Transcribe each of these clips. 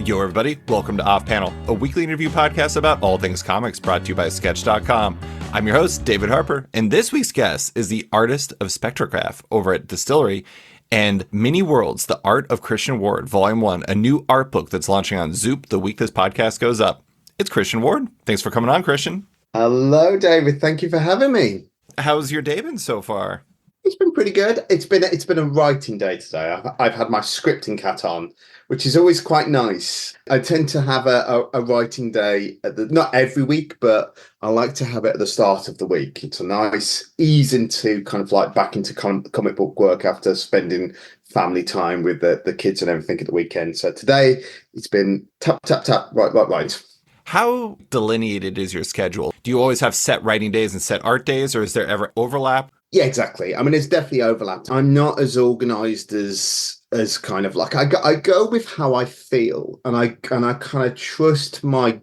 Yo, everybody. Welcome to Off Panel, a weekly interview podcast about all things comics brought to you by Sketch.com. I'm your host, David Harper, and this week's guest is the artist of Spectregraph over at DSTLRY and Mini Worlds, The Art of Christian Ward, Volume 1, a new art book that's launching on Zoop the week this podcast goes up. It's Christian Ward. Thanks for coming on, Christian. Hello, David. Thank you for having me. How's your day been so far? It's been pretty good. It's been a writing day today. I've had my scripting hat on, which is always quite nice. I tend to have a writing day not every week, but I like to have it at the start of the week. It's a nice ease into kind of like back into comic book work after spending family time with the kids and everything at the weekend. So today it's been tap, tap, tap, right. How delineated is your schedule? Do you always have set writing days and set art days, or is there ever overlap? Yeah, exactly. I mean, it's definitely overlapped. I'm not as organized as kind of like I go with how I feel, and I kind of trust my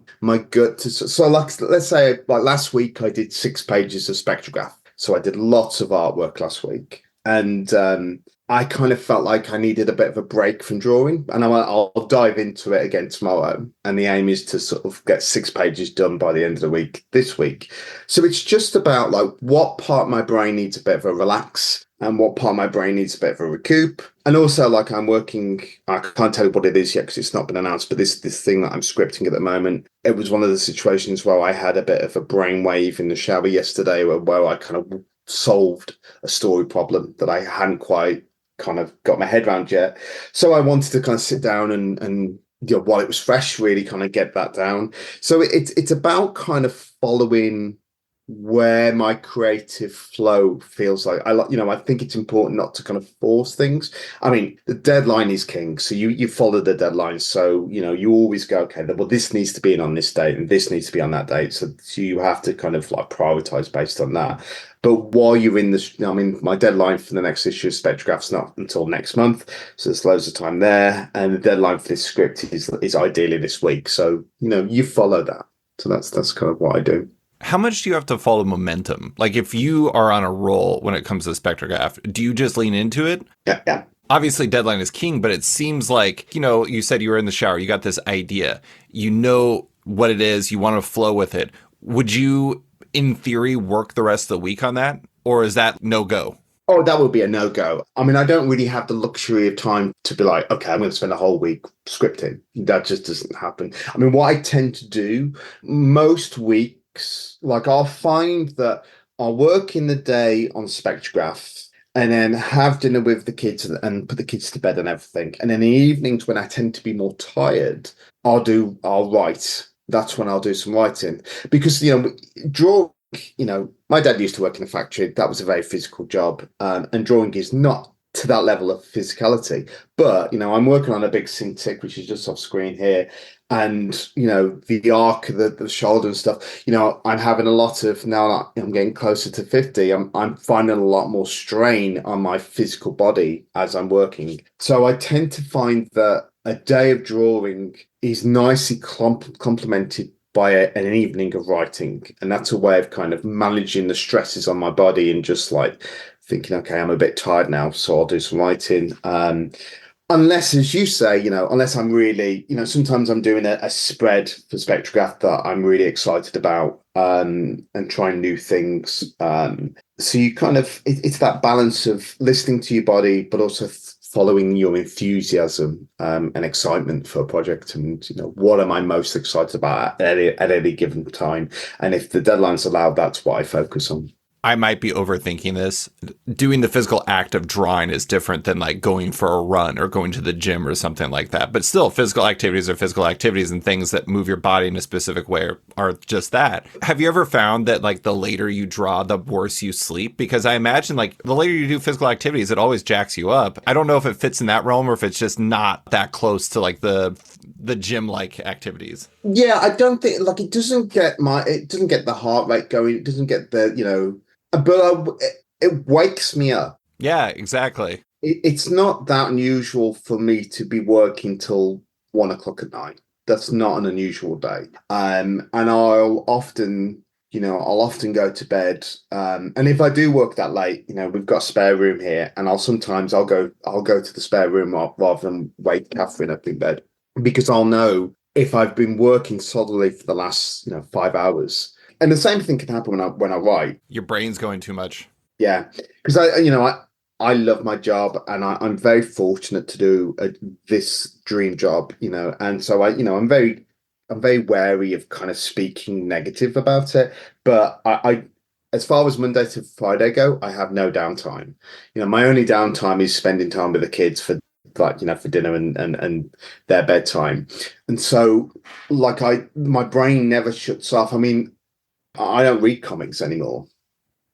gut to. So like, let's say like last week I did 6 pages of Spectregraph. So I did lots of artwork last week, and I kind of felt like I needed a bit of a break from drawing, and I'll dive into it again tomorrow. And the aim is to sort of get 6 pages done by the end of the week this week. So it's just about like what part of my brain needs a bit of a relax and what part of my brain needs a bit of a recoup. And also like I'm working, I can't tell you what it is yet because it's not been announced, but this thing that I'm scripting at the moment, it was one of the situations where I had a bit of a brainwave in the shower yesterday where I kind of solved a story problem that I hadn't quite kind of got my head around yet. So I wanted to kind of sit down and you know, while it was fresh, really kind of get that down. So it's about kind of following where my creative flow feels like. I think it's important not to kind of force things. I mean, the deadline is king, so you follow the deadline. So you always go, okay, well, this needs to be in on this date and this needs to be on that date. So you have to kind of like prioritize based on that. But while you're in this, I mean, my deadline for the next issue of Spectregraph's not until next month, so there's loads of time there. And the deadline for this script is ideally this week. So you follow that. So that's kind of what I do. How much do you have to follow momentum? Like if you are on a roll when it comes to Spectregraph, do you just lean into it? Yeah. Obviously, deadline is king, but it seems like, you said you were in the shower, you got this idea, you know what it is, you want to flow with it. Would you, in theory, work the rest of the week on that? Or is that no-go? Oh, that would be a no-go. I mean, I don't really have the luxury of time to be like, okay, I'm going to spend a whole week scripting. That just doesn't happen. I mean, what I tend to do most weeks, like I'll find that I'll work in the day on Spectregraph and then have dinner with the kids and put the kids to bed and everything. And in the evenings when I tend to be more tired, I'll write. That's when I'll do some writing because, drawing, my dad used to work in a factory. That was a very physical job. And drawing is not to that level of physicality. But, I'm working on a big Cintiq, which is just off screen here. And, the arc of the shoulder and stuff, I'm having a lot of, now I'm getting closer to 50, I'm finding a lot more strain on my physical body as I'm working. So I tend to find that a day of drawing is nicely complemented by an evening of writing. And that's a way of kind of managing the stresses on my body and just like thinking, okay, I'm a bit tired now, so I'll do some writing. Unless, as you say, unless I'm really, sometimes I'm doing a spread for Spectregraph that I'm really excited about and trying new things. So you kind of, it's that balance of listening to your body, but also following your enthusiasm and excitement for a project. And, what am I most excited about at any given time? And if the deadline's allowed, that's what I focus on. I might be overthinking this. Doing the physical act of drawing is different than like going for a run or going to the gym or something like that. But still, physical activities are physical activities, and things that move your body in a specific way are just that. Have you ever found that like the later you draw, the worse you sleep? Because I imagine like the later you do physical activities, it always jacks you up. I don't know if it fits in that realm or if it's just not that close to like the gym-like activities. Yeah, I don't think like it doesn't get the heart rate going. It doesn't get the, but it wakes me up. Yeah, exactly. It's not that unusual for me to be working till 1 o'clock at night. That's not an unusual day. And I'll often go to bed. And if I do work that late, we've got a spare room here, and I'll go to the spare room rather than wake Catherine up in bed. because I'll know if I've been working solidly for the last 5 hours. And the same thing can happen when I write. Your brain's going too much. Yeah, because I love my job, and I'm very fortunate to do this dream job, and so I'm very wary of kind of speaking negative about it. But as far as Monday to Friday go, I have no downtime. My only downtime is spending time with the kids for like for dinner and their bedtime, and so like my brain never shuts off. I mean, I don't read comics anymore.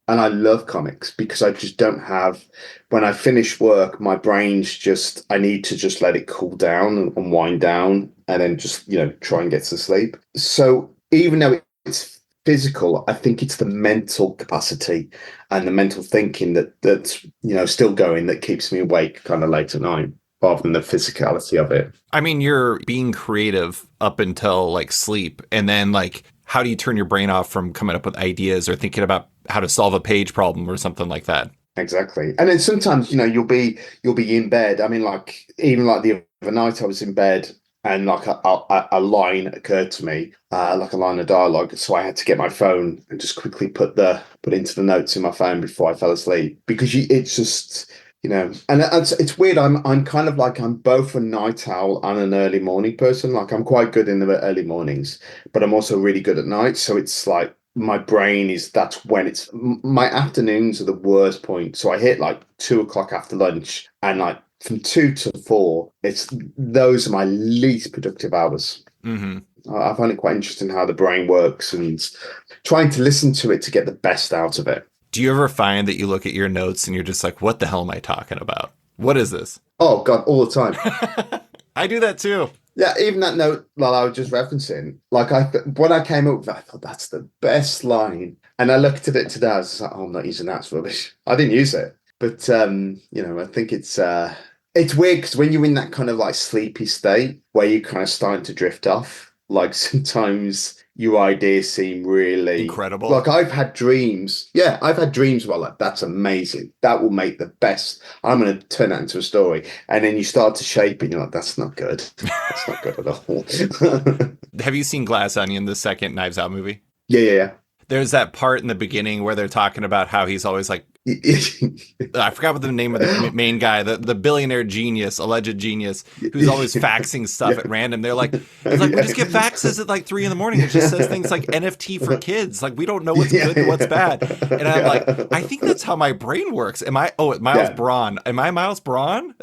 And I love comics because I just don't have, when I finish work, my brain's just, I need to just let it cool down and wind down and then just, try and get to sleep. So even though it's physical, I think it's the mental capacity and the mental thinking that's, still going that keeps me awake kind of late at night rather than the physicality of it. I mean, you're being creative up until like sleep. And then like, how do you turn your brain off from coming up with ideas or thinking about how to solve a page problem or something like that? Exactly. And then sometimes, you'll be in bed. I mean, like even like the other night I was in bed and like a line occurred to me, like a line of dialogue. So I had to get my phone and just quickly put into the notes in my phone before I fell asleep because it's just, and it's weird. I'm kind of like, I'm both a night owl and an early morning person. Like I'm quite good in the early mornings, but I'm also really good at night. So it's like, my brain that's when my afternoons are the worst point. So I hit like 2 o'clock after lunch and like from 2 to 4, those are my least productive hours. Mm-hmm. I find it quite interesting how the brain works and trying to listen to it to get the best out of it. Do you ever find that you look at your notes and you're just like, what the hell am I talking about? What is this? Oh God, all the time. I do that too. Yeah, even that note that I was just referencing, like when I came up with that, I thought that's the best line. And I looked at it today, I was like, oh, I'm not using that, it's rubbish. I didn't use it. But I think it's weird because when you're in that kind of like sleepy state where you're kind of starting to drift off, like sometimes your ideas seem really incredible. Like I've had dreams. Yeah, I've had dreams where like that's amazing. That will make the best. I'm going to turn that into a story, and then you start to shape it. And you're like, that's not good. That's not good at all. Have you seen Glass Onion, the second Knives Out movie? Yeah. There's that part in the beginning where they're talking about how he's always like, I forgot what the name of the main guy, the billionaire genius, alleged genius, who's always faxing stuff at random. They're like, it's like, we just get faxes at like 3 a.m. It just says things like NFT for kids. Like, we don't know what's good and what's bad. And I'm like, I think that's how my brain works. Miles Braun. Am I Miles Braun?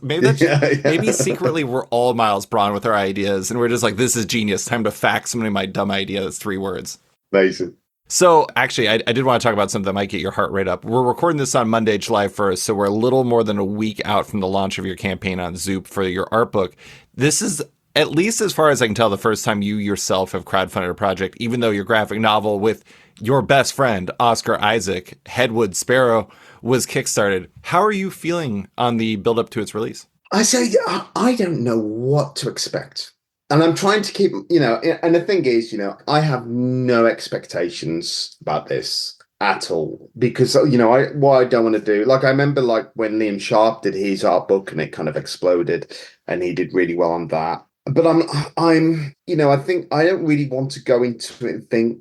Maybe secretly we're all Miles Braun with our ideas. And we're just like, this is genius. Time to fax somebody my dumb idea that's 3 words. Amazing. So actually, I did want to talk about something that might get your heart rate up. We're recording this on Monday, July 1st, so we're a little more than a week out from the launch of your campaign on Zoop for your art book. This is, at least as far as I can tell, the first time you yourself have crowdfunded a project, even though your graphic novel with your best friend, Oscar Isaac, Headwood Sparrow, was kickstarted. How are you feeling on the build up to its release? I say, I don't know what to expect. And I'm trying to keep, and the thing is, I have no expectations about this at all because, what I don't want to do, like I remember like when Liam Sharp did his art book and it kind of exploded and he did really well on that. But I think I don't really want to go into it and think,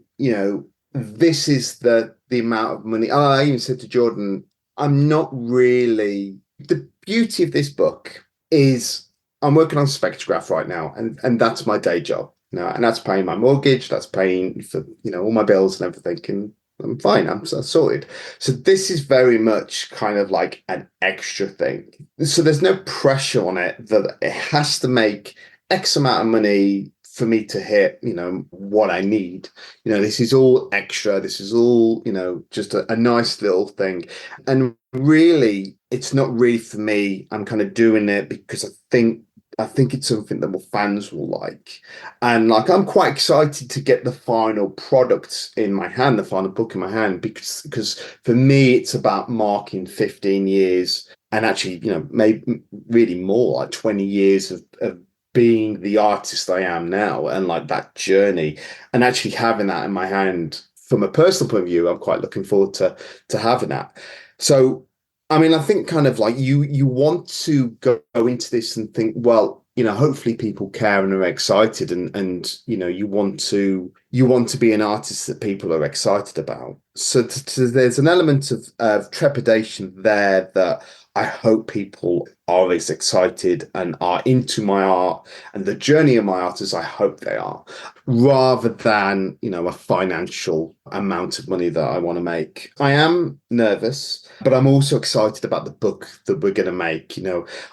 this is the amount of money. I even said to Jordan, I'm not really, the beauty of this book is I'm working on Spectregraph right now, and that's my day job. And that's paying my mortgage, that's paying for all my bills and everything, and I'm fine. I'm sorted. So this is very much kind of like an extra thing. So there's no pressure on it that it has to make X amount of money for me to hit, what I need. This is all extra. This is all, just a nice little thing. And really, it's not really for me. I'm kind of doing it because I think it's something that fans will like. And like, I'm quite excited to get the final product in my hand, the final book in my hand, because for me, it's about marking 15 years and actually, maybe really more, like 20 years of being the artist I am now and like that journey and actually having that in my hand from a personal point of view. I'm quite looking forward to having that. So I mean, I think kind of like you want to go into this and think, well, hopefully people care and are excited, and you want to be an artist that people are excited about. So there's an element of trepidation there that I hope people are as excited and are into my art and the journey of my art as I hope they are, rather than, a financial amount of money that I want to make. I am nervous, but I'm also excited about the book that we're going to make.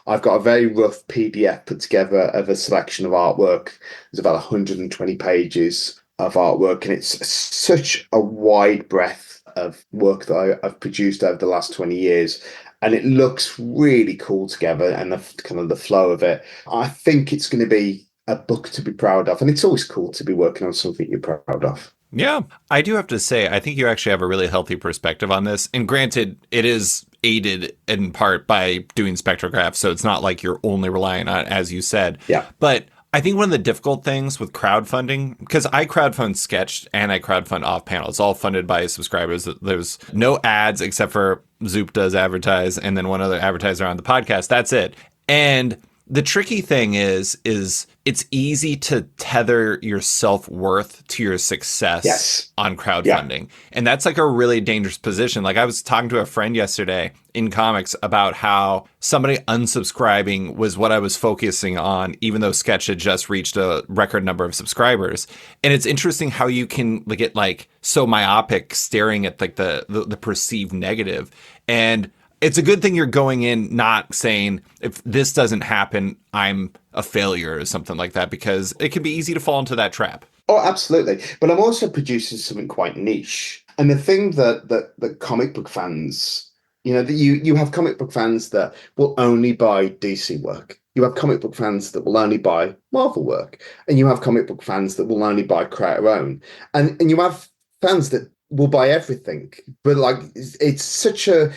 I've got a very rough PDF put together of a selection of artwork. There's about 120 pages of artwork, and it's such a wide breadth of work that I've produced over the last 20 years. And it looks really cool together, and the flow of it. I think it's going to be a book to be proud of. And it's always cool to be working on something you're proud of. Yeah, I do have to say, I think you actually have a really healthy perspective on this. And granted, it is aided in part by doing Spectregraph, so it's not like you're only relying on it, as you said. Yeah. But I think one of the difficult things with crowdfunding, because I crowdfund Sketched and I crowdfund off panel, it's all funded by subscribers. There's no ads except for Zoop does advertise and then one other advertiser on the podcast. That's it. And the tricky thing is it's easy to tether your self-worth to your success on crowdfunding. Yeah. And that's like a really dangerous position. Like I was talking to a friend yesterday in comics about how somebody unsubscribing was what I was focusing on, even though Sketch had just reached a record number of subscribers. And it's interesting how you can get like so myopic staring at like the perceived negative. And it's a good thing you're going in not saying, if this doesn't happen, I'm a failure or something like that, because it can be easy to fall into that trap. Oh, absolutely. But I'm also producing something quite niche. And the thing that comic book fans, that you have comic book fans that will only buy DC work. You have comic book fans that will only buy Marvel work. And you have comic book fans that will only buy creator own. And you have fans that will buy everything, but like it's such a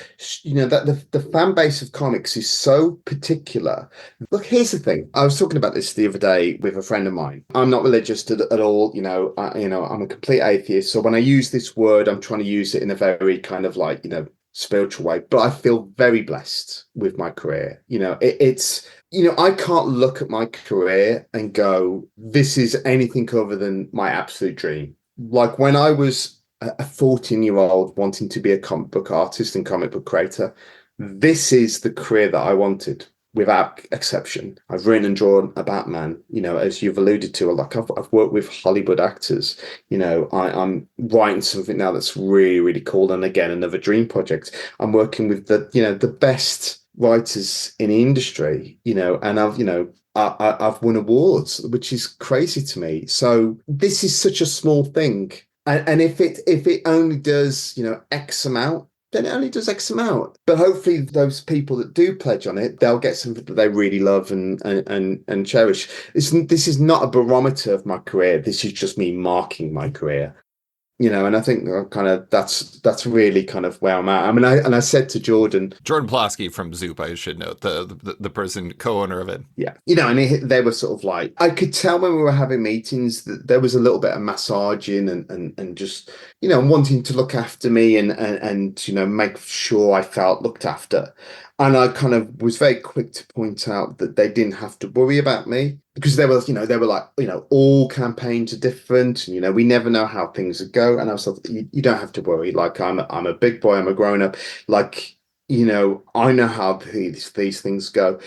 that the fan base of comics is so particular. Look, here's the thing. I was talking about this the other day with a friend of mine. I'm not religious at all. I'm a complete atheist. So when I use this word, I'm trying to use it in a very kind of like spiritual way. But I feel very blessed with my career. I can't look at my career and go, this is anything other than my absolute dream. Like when I was a 14-year-old wanting to be a comic book artist and comic book creator, this is the career that I wanted, without exception. I've written and drawn a Batman, as you've alluded to. Like I've worked with Hollywood actors. I'm writing something now that's really, really cool. And again, another dream project. I'm working with the best writers in the industry, and I've won awards, which is crazy to me. So this is such a small thing. And if it only does, X amount, then it only does X amount. But hopefully those people that do pledge on it, they'll get something that they really love and cherish. This is not a barometer of my career. This is just me marking my career. And I think kind of that's really kind of where I'm at. I mean, I said to Jordan Plosky from Zoop, I should note, the person co-owner of it. Yeah, and they were sort of like, I could tell when we were having meetings that there was a little bit of massaging and just wanting to look after me and make sure I felt looked after. And I kind of was very quick to point out that they didn't have to worry about me, because they were like, all campaigns are different. And, we never know how things would go. And I was like, you don't have to worry. Like I'm a big boy. I'm a grown up. Like, I know how these things go.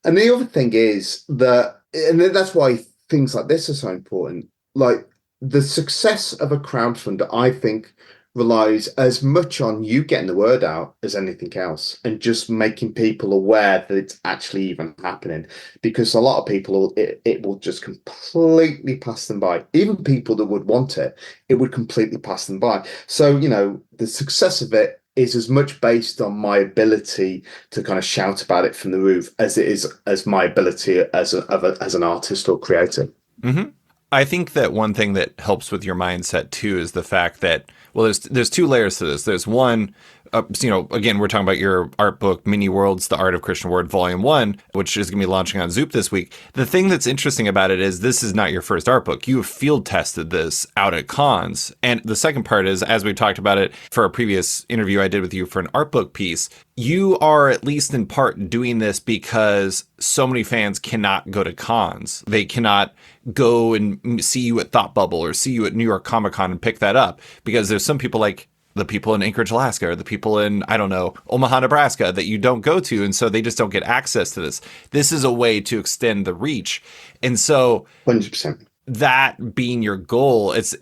And the other thing is that, and that's why things like this are so important. Like the success of a crowdfunder, I think, relies as much on you getting the word out as anything else, and just making people aware that it's actually even happening, because a lot of people, it will just completely pass them by. Even people that would want it would completely pass them by. So the success of it is as much based on my ability to kind of shout about it from the roof as it is as my ability as an artist or creator. Mm-hmm. I think that one thing that helps with your mindset too is the fact that, well, there's two layers to this. There's one, Again, we're talking about your art book, Mini Worlds, The Art of Christian Word, Volume 1, which is going to be launching on Zoop this week. The thing that's interesting about it is this is not your first art book. You have field tested this out at cons. And the second part is, as we talked about it for a previous interview I did with you for an art book piece, you are at least in part doing this because so many fans cannot go to cons. They cannot go and see you at Thought Bubble or see you at New York Comic Con and pick that up, because there's some people like the people in Anchorage, Alaska, or the people in, I don't know, Omaha, Nebraska, that you don't go to. And so they just don't get access to this. This is a way to extend the reach. And so 100%. That being your goal, it's,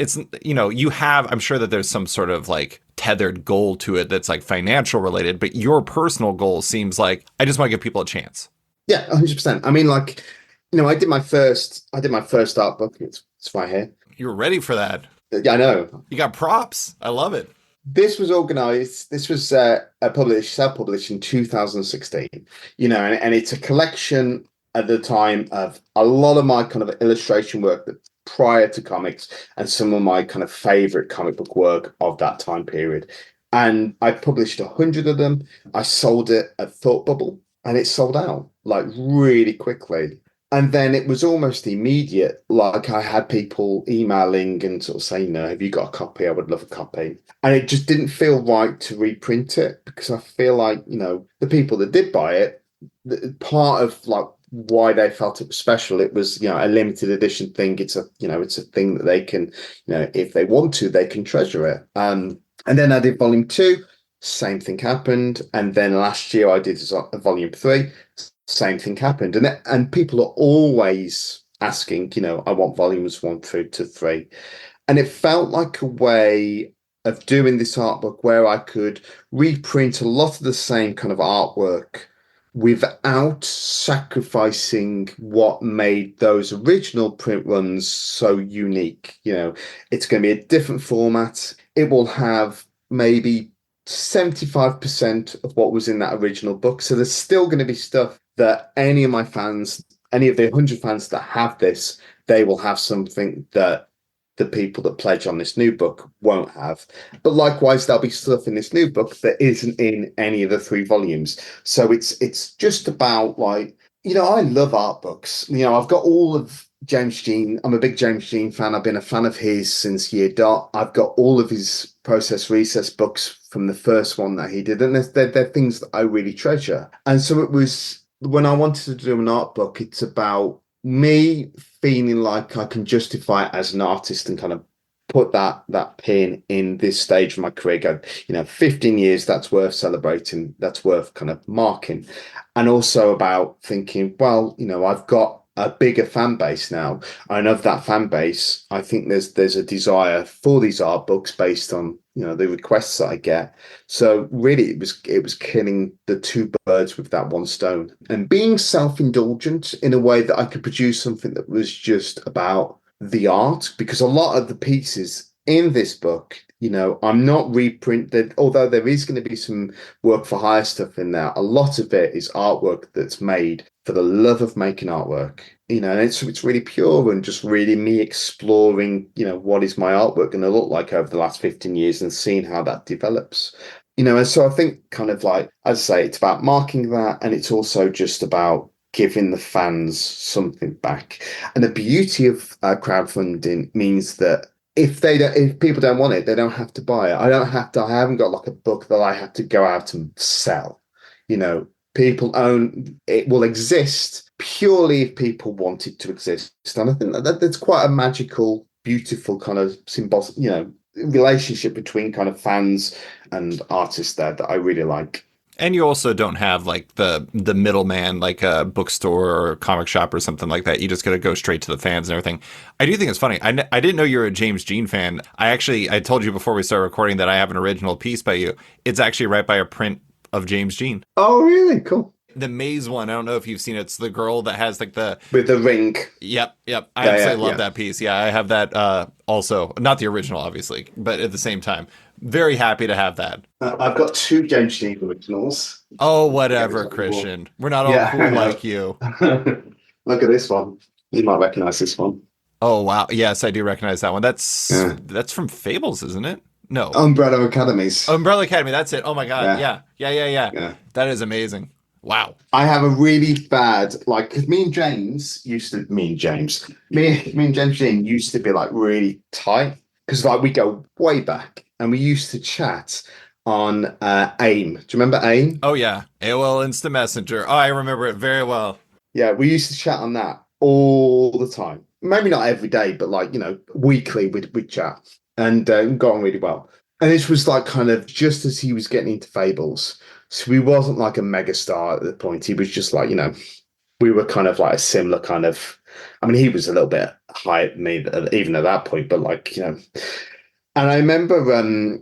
you have, I'm sure that there's some sort of like tethered goal to it that's like financial related, but your personal goal seems like, I just want to give people a chance. Yeah, 100%. I mean, like, I did my first art book. It's right here. You were ready for that. Yeah, I know. You got props. I love it. This was organized. This was self-published in 2016. And it's a collection at the time of a lot of my kind of illustration work that prior to comics and some of my kind of favorite comic book work of that time period. And I published 100 of them. I sold it at Thought Bubble, and it sold out like really quickly. And then it was almost immediate. Like I had people emailing and sort of saying, have you got a copy? I would love a copy. And it just didn't feel right to reprint it, because I feel like, the people that did buy it, part of like why they felt it was special, it was, a limited edition thing. It's a thing that they can, if they want to, they can treasure it. And then I did volume 2, same thing happened. And then last year I did a volume 3. Same thing happened. And people are always asking, I want volumes 1 through to 3. And it felt like a way of doing this art book where I could reprint a lot of the same kind of artwork without sacrificing what made those original print runs so unique. It's going to be a different format. It will have maybe 75% of what was in that original book. So there's still going to be stuff that any of my fans, any of the 100 fans that have this, they will have something that the people that pledge on this new book won't have. But likewise, there'll be stuff in this new book that isn't in any of the 3 volumes. So it's just about like, I love art books. I've got all of James Jean. I'm a big James Jean fan. I've been a fan of his since year dot. I've got all of his Process Recess books from the first one that he did. And they're things that I really treasure. And so it was, when I wanted to do an art book, it's about me feeling like I can justify it as an artist and kind of put that pin in this stage of my career. Go, 15 years, that's worth celebrating. That's worth kind of marking. And also about thinking, well, I've got a bigger fan base now. And of that fan base, I think there's a desire for these art books based on, the requests that I get. So really it was killing the 2 birds with that 1 stone, and being self-indulgent in a way that I could produce something that was just about the art, because a lot of the pieces in this book, I'm not reprinted, although there is going to be some work for hire stuff in there. A lot of it is artwork that's made for the love of making artwork, and it's really pure and just really me exploring, what is my artwork going to look like over the last 15 years and seeing how that develops. And so I think kind of like, as I say, it's about marking that, and it's also just about giving the fans something back. And the beauty of crowdfunding means that if people don't want it, they don't have to buy it. I haven't got like a book that I have to go out and sell. People own it, will exist purely if people want it to exist. And I think that's quite a magical, beautiful kind of symbolic, relationship between kind of fans and artists there that I really like. And you also don't have like the middleman, like a bookstore or a comic shop or something like that. You just got to go straight to the fans and everything. I do think it's funny. I didn't know you were a James Jean fan. I told you before we started recording that I have an original piece by you. It's actually right by a print of James Jean. Oh, really? Cool. The maze one, I don't know if you've seen it. It's the girl that has like with the ring. Yep. I absolutely love that piece. Yeah, I have that also. Not the original, obviously, but at the same time. Very happy to have that. I've got 2 James Jean originals. Oh, whatever, Christian. We're not all cool like you. Look at this one. You might recognize this one. Oh, wow. Yes, I do recognize that one. That's from Fables, isn't it? No. Umbrella Academies. Umbrella Academy, that's it. Oh my God. Yeah, Yeah. Yeah, yeah, yeah. yeah. That is amazing. Wow. I have a really bad, like, because me and James Dean used to be like really tight because like we go way back and we used to chat on AIM. Do you remember AIM? Oh yeah. AOL Instant Messenger. Oh, I remember it very well. Yeah, we used to chat on that all the time. Maybe not every day, but like, weekly we'd chat and got on really well. And this was like kind of just as he was getting into Fables. So he wasn't like a megastar at the point. He was just like, we were kind of like a similar kind of, I mean, he was a little bit higher than me even at that point, but like, and I remember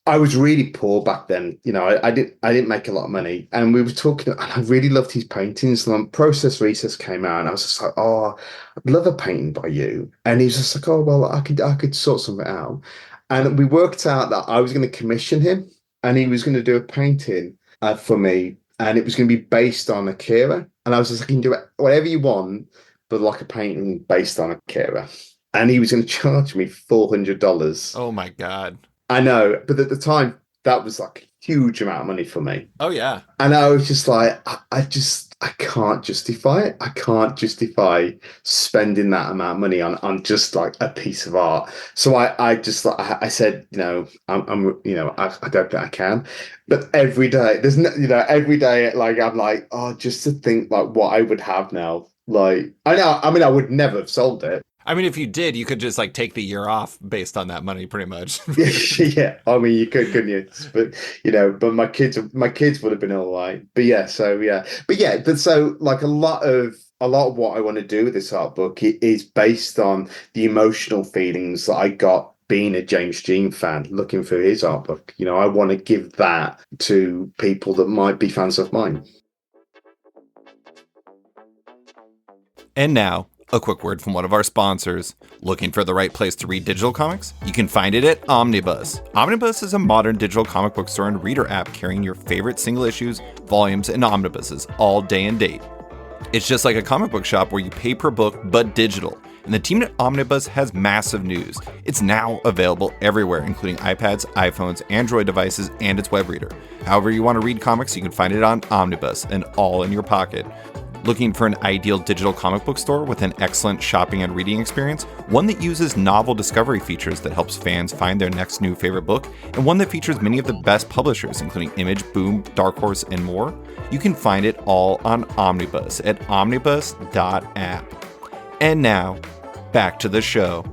I was really poor back then. I didn't make a lot of money, and we were talking. And I really loved his paintings. And then Process Recess came out, and I was just like, "Oh, I'd love a painting by you." And he's just like, "Oh, well, I could sort something out." And we worked out that I was going to commission him, and he was going to do a painting for me, and it was going to be based on Akira. And I was just like, "You can do whatever you want, but like a painting based on Akira." And he was going to charge me $400. Oh my God. I know, but at the time, that was like a huge amount of money for me. Oh yeah. And I was just like, I can't justify it. I can't justify spending that amount of money on just like a piece of art. So I just like, I said, I don't think I can. But every day, there's no, every day, like, I'm like, oh, just to think like what I would have now. Like, I mean, I would never have sold it. I mean, if you did, you could just like take the year off based on that money, pretty much. Yeah, I mean you could, couldn't you? But but my kids would have been all right. But yeah, so yeah, but so like a lot of what I want to do with this art book is based on the emotional feelings that I got being a James Jean fan, looking through his art book. I want to give that to people that might be fans of mine. And now, a quick word from one of our sponsors. Looking for the right place to read digital comics? You can find it at Omnibus. Omnibus is a modern digital comic book store and reader app carrying your favorite single issues, volumes, and omnibuses all day and date. It's just like a comic book shop where you pay per book, but digital. And the team at Omnibus has massive news. It's now available everywhere, including iPads, iPhones, Android devices, and its web reader. However you want to read comics, you can find it on Omnibus and all in your pocket. Looking for an ideal digital comic book store with an excellent shopping and reading experience? One that uses novel discovery features that helps fans find their next new favorite book, and one that features many of the best publishers, including Image, Boom, Dark Horse, and more? You can find it all on Omnibus at omnibus.app. And now, back to the show.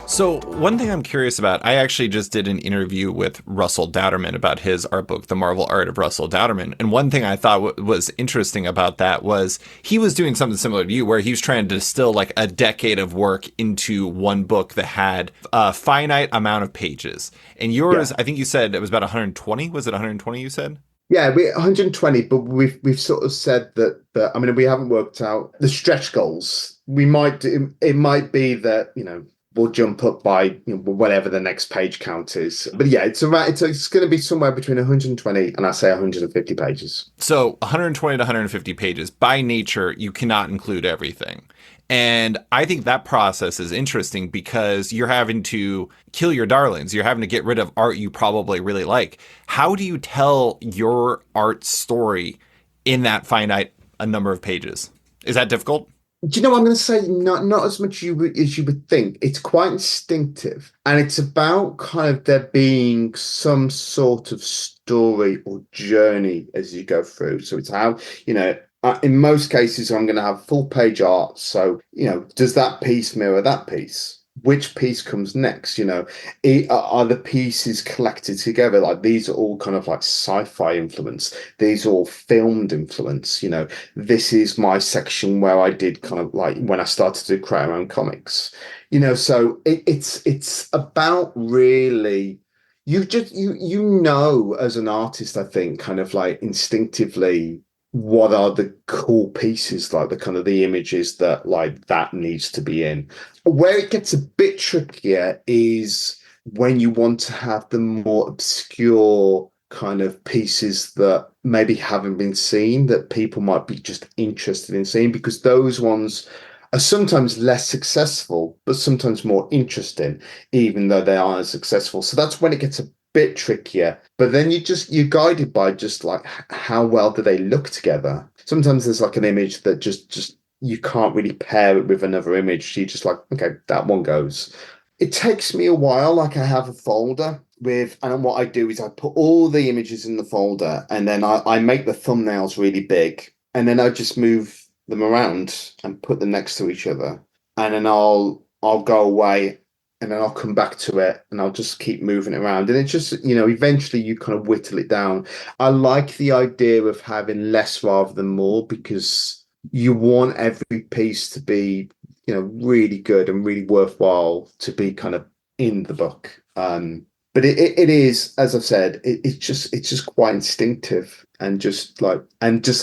So one thing I'm curious about, I actually just did an interview with Russell Dauterman about his art book, The Marvel Art of Russell Dauterman. And one thing I thought was interesting about that was he was doing something similar to you, where he was trying to distill like a decade of work into one book that had a finite amount of pages. And yours, I think you said it was about 120. Was it 120 you said? Yeah, we're 120, but we've sort of said that I mean, we haven't worked out the stretch goals. We might do, it might be that, we'll jump up by whatever the next page count is. But yeah, it's going to be somewhere between 120 and I say 150 pages. So 120 to 150 pages. By nature, you cannot include everything. And I think that process is interesting because you're having to kill your darlings. You're having to get rid of art you probably really like. How do you tell your art story in that finite a number of pages? Is that difficult? Do you know what I'm going to say? Not as much as you would think. It's quite instinctive, and it's about kind of there being some sort of story or journey as you go through. So it's how, in most cases, I'm going to have full page art. So, does that piece mirror that piece? Which piece comes next? Are the pieces collected together? Like these are all kind of like sci-fi influence. These are all filmed influence. This is my section where I did kind of like when I started to create my own comics. So it's about really as an artist, I think, kind of like instinctively what are the cool pieces, like the kind of the images that like that needs to be in. Where it gets a bit trickier is when you want to have the more obscure kind of pieces that maybe haven't been seen, that people might be just interested in seeing, because those ones are sometimes less successful, but sometimes more interesting, even though they aren't as successful. So that's when it gets a bit trickier. But then you're guided by just like how well do they look together. Sometimes there's like an image that just you can't really pair it with another image. You just like, okay, that one goes. It takes me a while. Like I have a folder with, and what I do is I put all the images in the folder and then I make the thumbnails really big. And then I just move them around and put them next to each other. And then I'll go away and then I'll come back to it and I'll just keep moving it around. And it's just, eventually you kind of whittle it down. I like the idea of having less rather than more because you want every piece to be, really good and really worthwhile to be kind of in the book. But it is, as I've said, it's just quite instinctive and just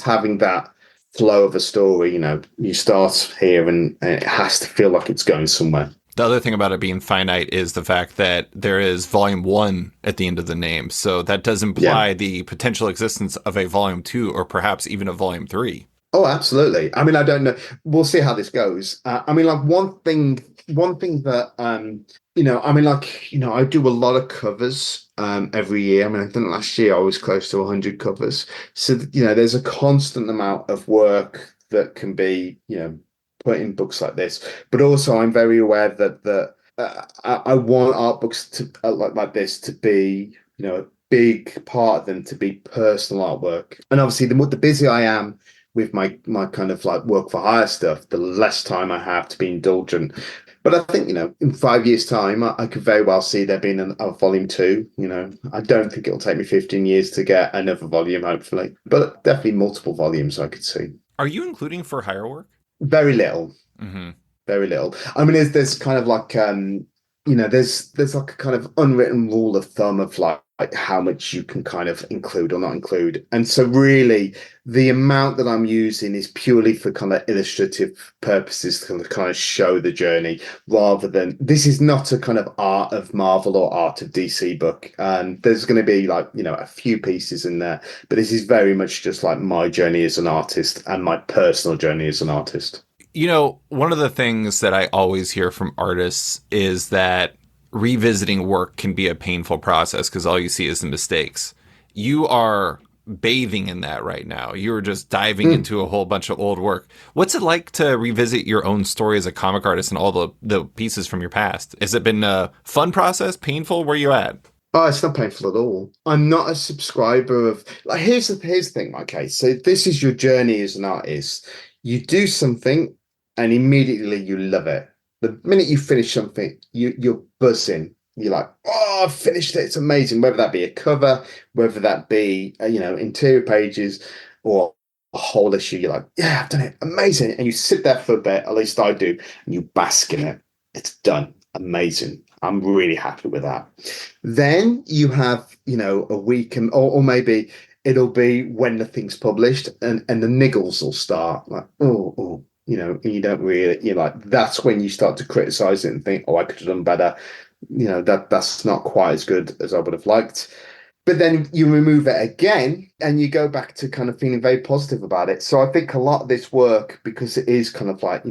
having that flow of a story, you start here and it has to feel like it's going somewhere. The other thing about it being finite is the fact that there is volume 1 at the end of the name. So that does Yeah. imply the potential existence of a volume 2 or perhaps even a volume 3. Oh, absolutely. I mean, I don't know. We'll see how this goes. I mean, like one thing that I mean, like, I do a lot of covers every year. I mean, I think last year I was close to 100 covers. So, there's a constant amount of work that can be, put in books like this. But also, I'm very aware that I want art books to like this to be, a big part of them to be personal artwork. And obviously, the busier I am with my kind of like work for hire stuff, the less time I have to be indulgent. But I think, in 5 years' time, I could very well see there being a volume two. I don't think it'll take me 15 years to get another volume, hopefully, but definitely multiple volumes I could see. Are you including for hire work? Very little, Mm-hmm. very little. I mean, there's kind of like there's like a kind of unwritten rule of thumb of like how much you can kind of include or not include. And so really the amount that I'm using is purely for kind of illustrative purposes to kind of show the journey rather than this is not a kind of art of Marvel or art of DC book. There's going to be like, a few pieces in there, but this is very much just like my journey as an artist and my personal journey as an artist. One of the things that I always hear from artists is that revisiting work can be a painful process because all you see is the mistakes. You are bathing in that right now. You're just diving Mm. into a whole bunch of old work. What's it like to revisit your own story as a comic artist and all the pieces from your past? Has it been a fun process? Painful? Where you at? Oh, it's not painful at all. I'm not a subscriber of like here's the thing, okay. So this is your journey as an artist. You do something and immediately you love it. The minute you finish something, you're buzzing. You're like, oh, I've finished it. It's amazing. Whether that be a cover, whether that be interior pages or a whole issue, you're like, yeah, I've done it. Amazing. And you sit there for a bit, at least I do, and you bask in it. It's done. Amazing. I'm really happy with that. Then you have, a week or maybe it'll be when the thing's published and the niggles will start like, oh, and you don't really, you're like, that's when you start to criticize it and think, oh, I could have done better. That's not quite as good as I would have liked. But then you remove it again and you go back to kind of feeling very positive about it. So I think a lot of this work, because it is kind of like,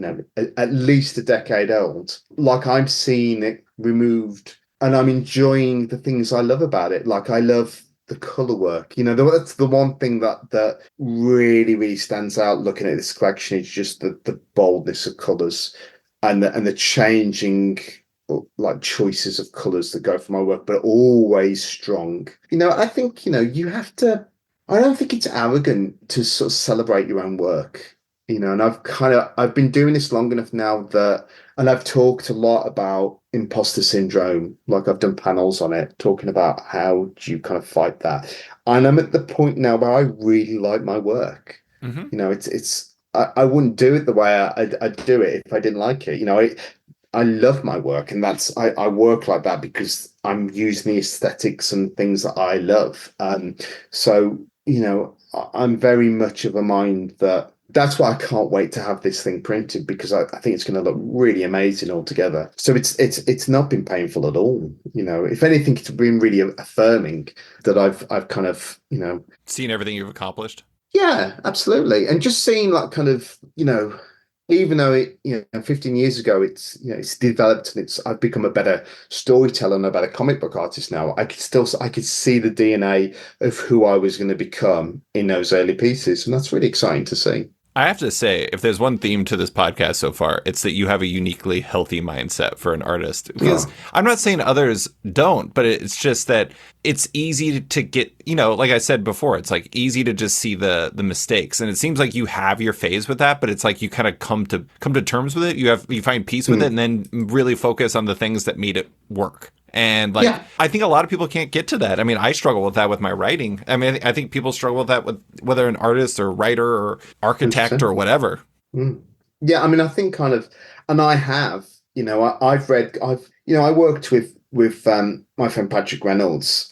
at least a decade old, like I'm seeing it removed and I'm enjoying the things I love about it. Like I love the color work. That's the one thing that really, really stands out looking at this collection is just the boldness of colors and the changing like choices of colors that go for my work, but always strong. I think, you have to, I don't think it's arrogant to sort of celebrate your own work, and I've been doing this long enough now and I've talked a lot about imposter syndrome. Like I've done panels on it, talking about how do you kind of fight that. And I'm at the point now where I really like my work. Mm-hmm. I wouldn't do it the way I'd do it if I didn't like it. I love my work, and I work like that because I'm using the aesthetics and things that I love. So I'm very much of a mind that's why I can't wait to have this thing printed because I think it's going to look really amazing altogether. So it's not been painful at all. If anything, it's been really affirming that I've kind of Seeing everything you've accomplished. yeah, absolutely, and just seeing like kind of even though 15 years ago, it's developed and I've become a better storyteller and a better comic book artist now. I could see the DNA of who I was going to become in those early pieces. And that's really exciting to see. I have to say, if there's one theme to this podcast so far, it's that you have a uniquely healthy mindset for an artist. Because I'm not saying others don't, but it's just that it's easy to get, like I said before, it's like easy to just see the mistakes. And it seems like you have your phase with that, but it's like you kind of come to terms with it. You find peace with it, and then really focus on the things that made it work. And I think a lot of people can't get to that. I mean, I struggle with that with my writing. I mean, I think people struggle with that with whether an artist or writer or architect or whatever. Yeah, I mean, I think and I have, I worked with my friend Patrick Reynolds,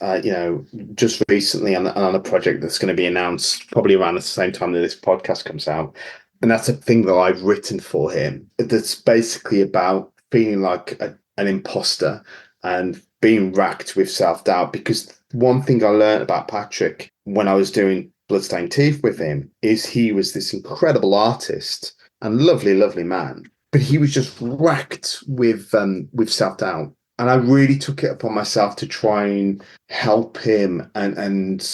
just recently on a project that's going to be announced probably around the same time that this podcast comes out. And that's a thing that I've written for him that's basically about feeling like an imposter and being racked with self-doubt. Because one thing I learned about Patrick when I was doing Bloodstained Teeth with him is he was this incredible artist and lovely, lovely man, but he was just racked with self-doubt. And I really took it upon myself to try and help him and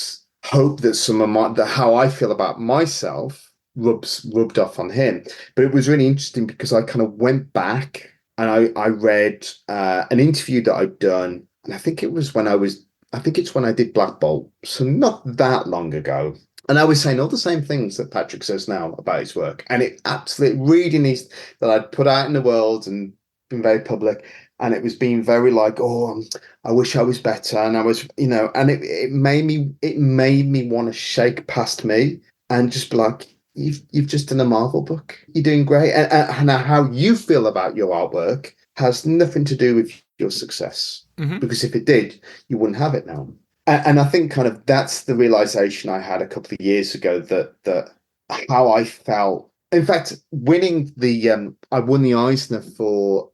hope that that how I feel about myself rubbed off on him. But it was really interesting because I kind of went back and I read an interview that I'd done, and I think it's when I did Black Bolt, so not that long ago. And I was saying all the same things that Patrick says now about his work. And it absolutely reading these that I'd put out in the world and been very public. And it was being very like, oh, I wish I was better. And I was, and it made me want to shake past me and just be like, You've just done a Marvel book. You're doing great. And how you feel about your artwork has nothing to do with your success. Because if it did, you wouldn't have it now. And I think kind of that's the realization I had a couple of years ago that how I felt. In fact, I won the Eisner for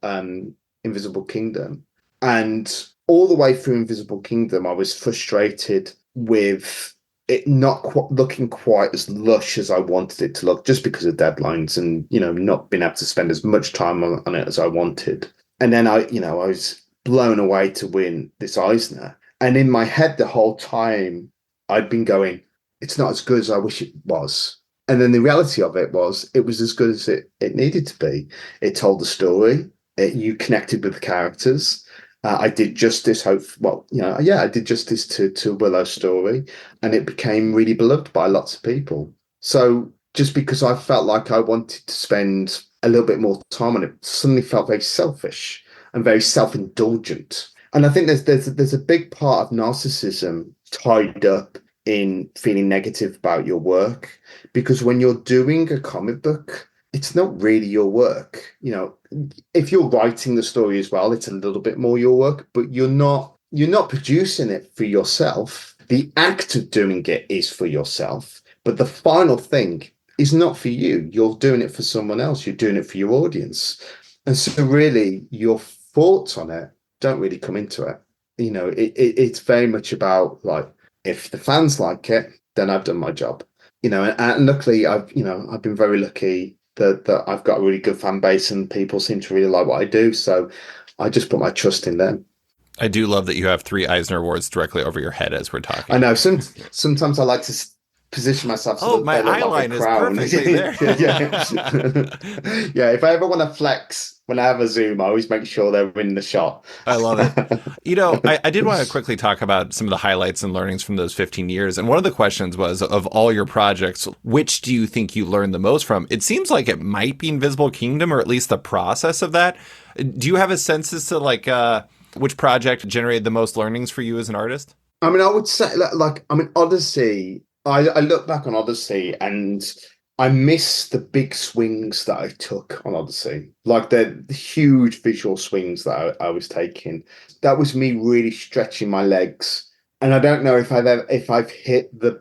Invisible Kingdom. And all the way through Invisible Kingdom, I was frustrated with it not looking quite as lush as I wanted it to look, just because of deadlines and not being able to spend as much time on it as I wanted. And then I was blown away to win this Eisner, and in my head the whole time I'd been going, it's not as good as I wish it was. And then the reality of it was as good as it needed to be. It told the story. You connected with the characters. I did justice. I did justice to Willow's story, and it became really beloved by lots of people. So just because I felt like I wanted to spend a little bit more time on it, suddenly felt very selfish and very self-indulgent. And I think there's a big part of narcissism tied up in feeling negative about your work, because when you're doing a comic book, it's not really your work. If you're writing the story as well, it's a little bit more your work, but you're not producing it for yourself. The act of doing it is for yourself, but the final thing is not for you. You're doing it for someone else. You're doing it for your audience. And so really your thoughts on it don't really come into it. It's very much about like, if the fans like it, then I've done my job. And luckily I've been very lucky that I've got a really good fan base and people seem to really like what I do. So I just put my trust in them. I do love that you have 3 Eisner Awards directly over your head as we're talking. I know. Sometimes I like to position myself. So my eye line is perfectly there. Yeah. If I ever want to flex when I have a Zoom, I always make sure they're in the shot. I love it. I did want to quickly talk about some of the highlights and learnings from those 15 years. And one of the questions was, of all your projects, which do you think you learned the most from? It seems like it might be Invisible Kingdom, or at least the process of that. Do you have a sense as to which project generated the most learnings for you as an artist? I mean, I would say Odyssey. I look back on Odyssey and I miss the big swings that I took on Odyssey, like the huge visual swings that I was taking. That was me really stretching my legs, and I don't know if I've hit the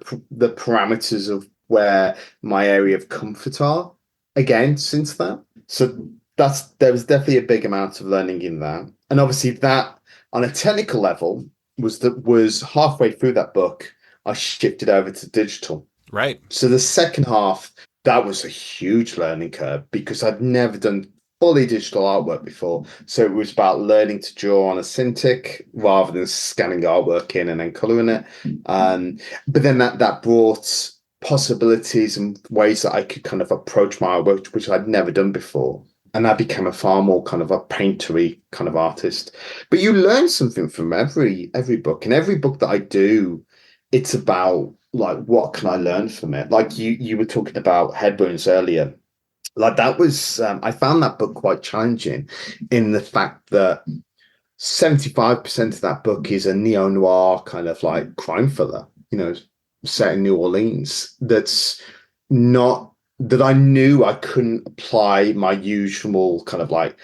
parameters of where my area of comfort are again since that. So there was definitely a big amount of learning in that, and obviously that on a technical level was halfway through that book I shifted over to digital. Right. So the second half that was a huge learning curve because I'd never done fully digital artwork before. So it was about learning to draw on a Cintiq rather than scanning artwork in and then coloring it. But then that brought possibilities and ways that I could kind of approach my artwork, which I'd never done before. And I became a far more kind of a paintery kind of artist. But you learn something from every book. And every book that I do, it's about like what can I learn from it? Like you were talking about head wounds earlier. Like that was I found that book quite challenging in the fact that 75% of that book is a neo-noir kind of like crime thriller, set in New Orleans. That's not that I knew I couldn't apply my usual kind of like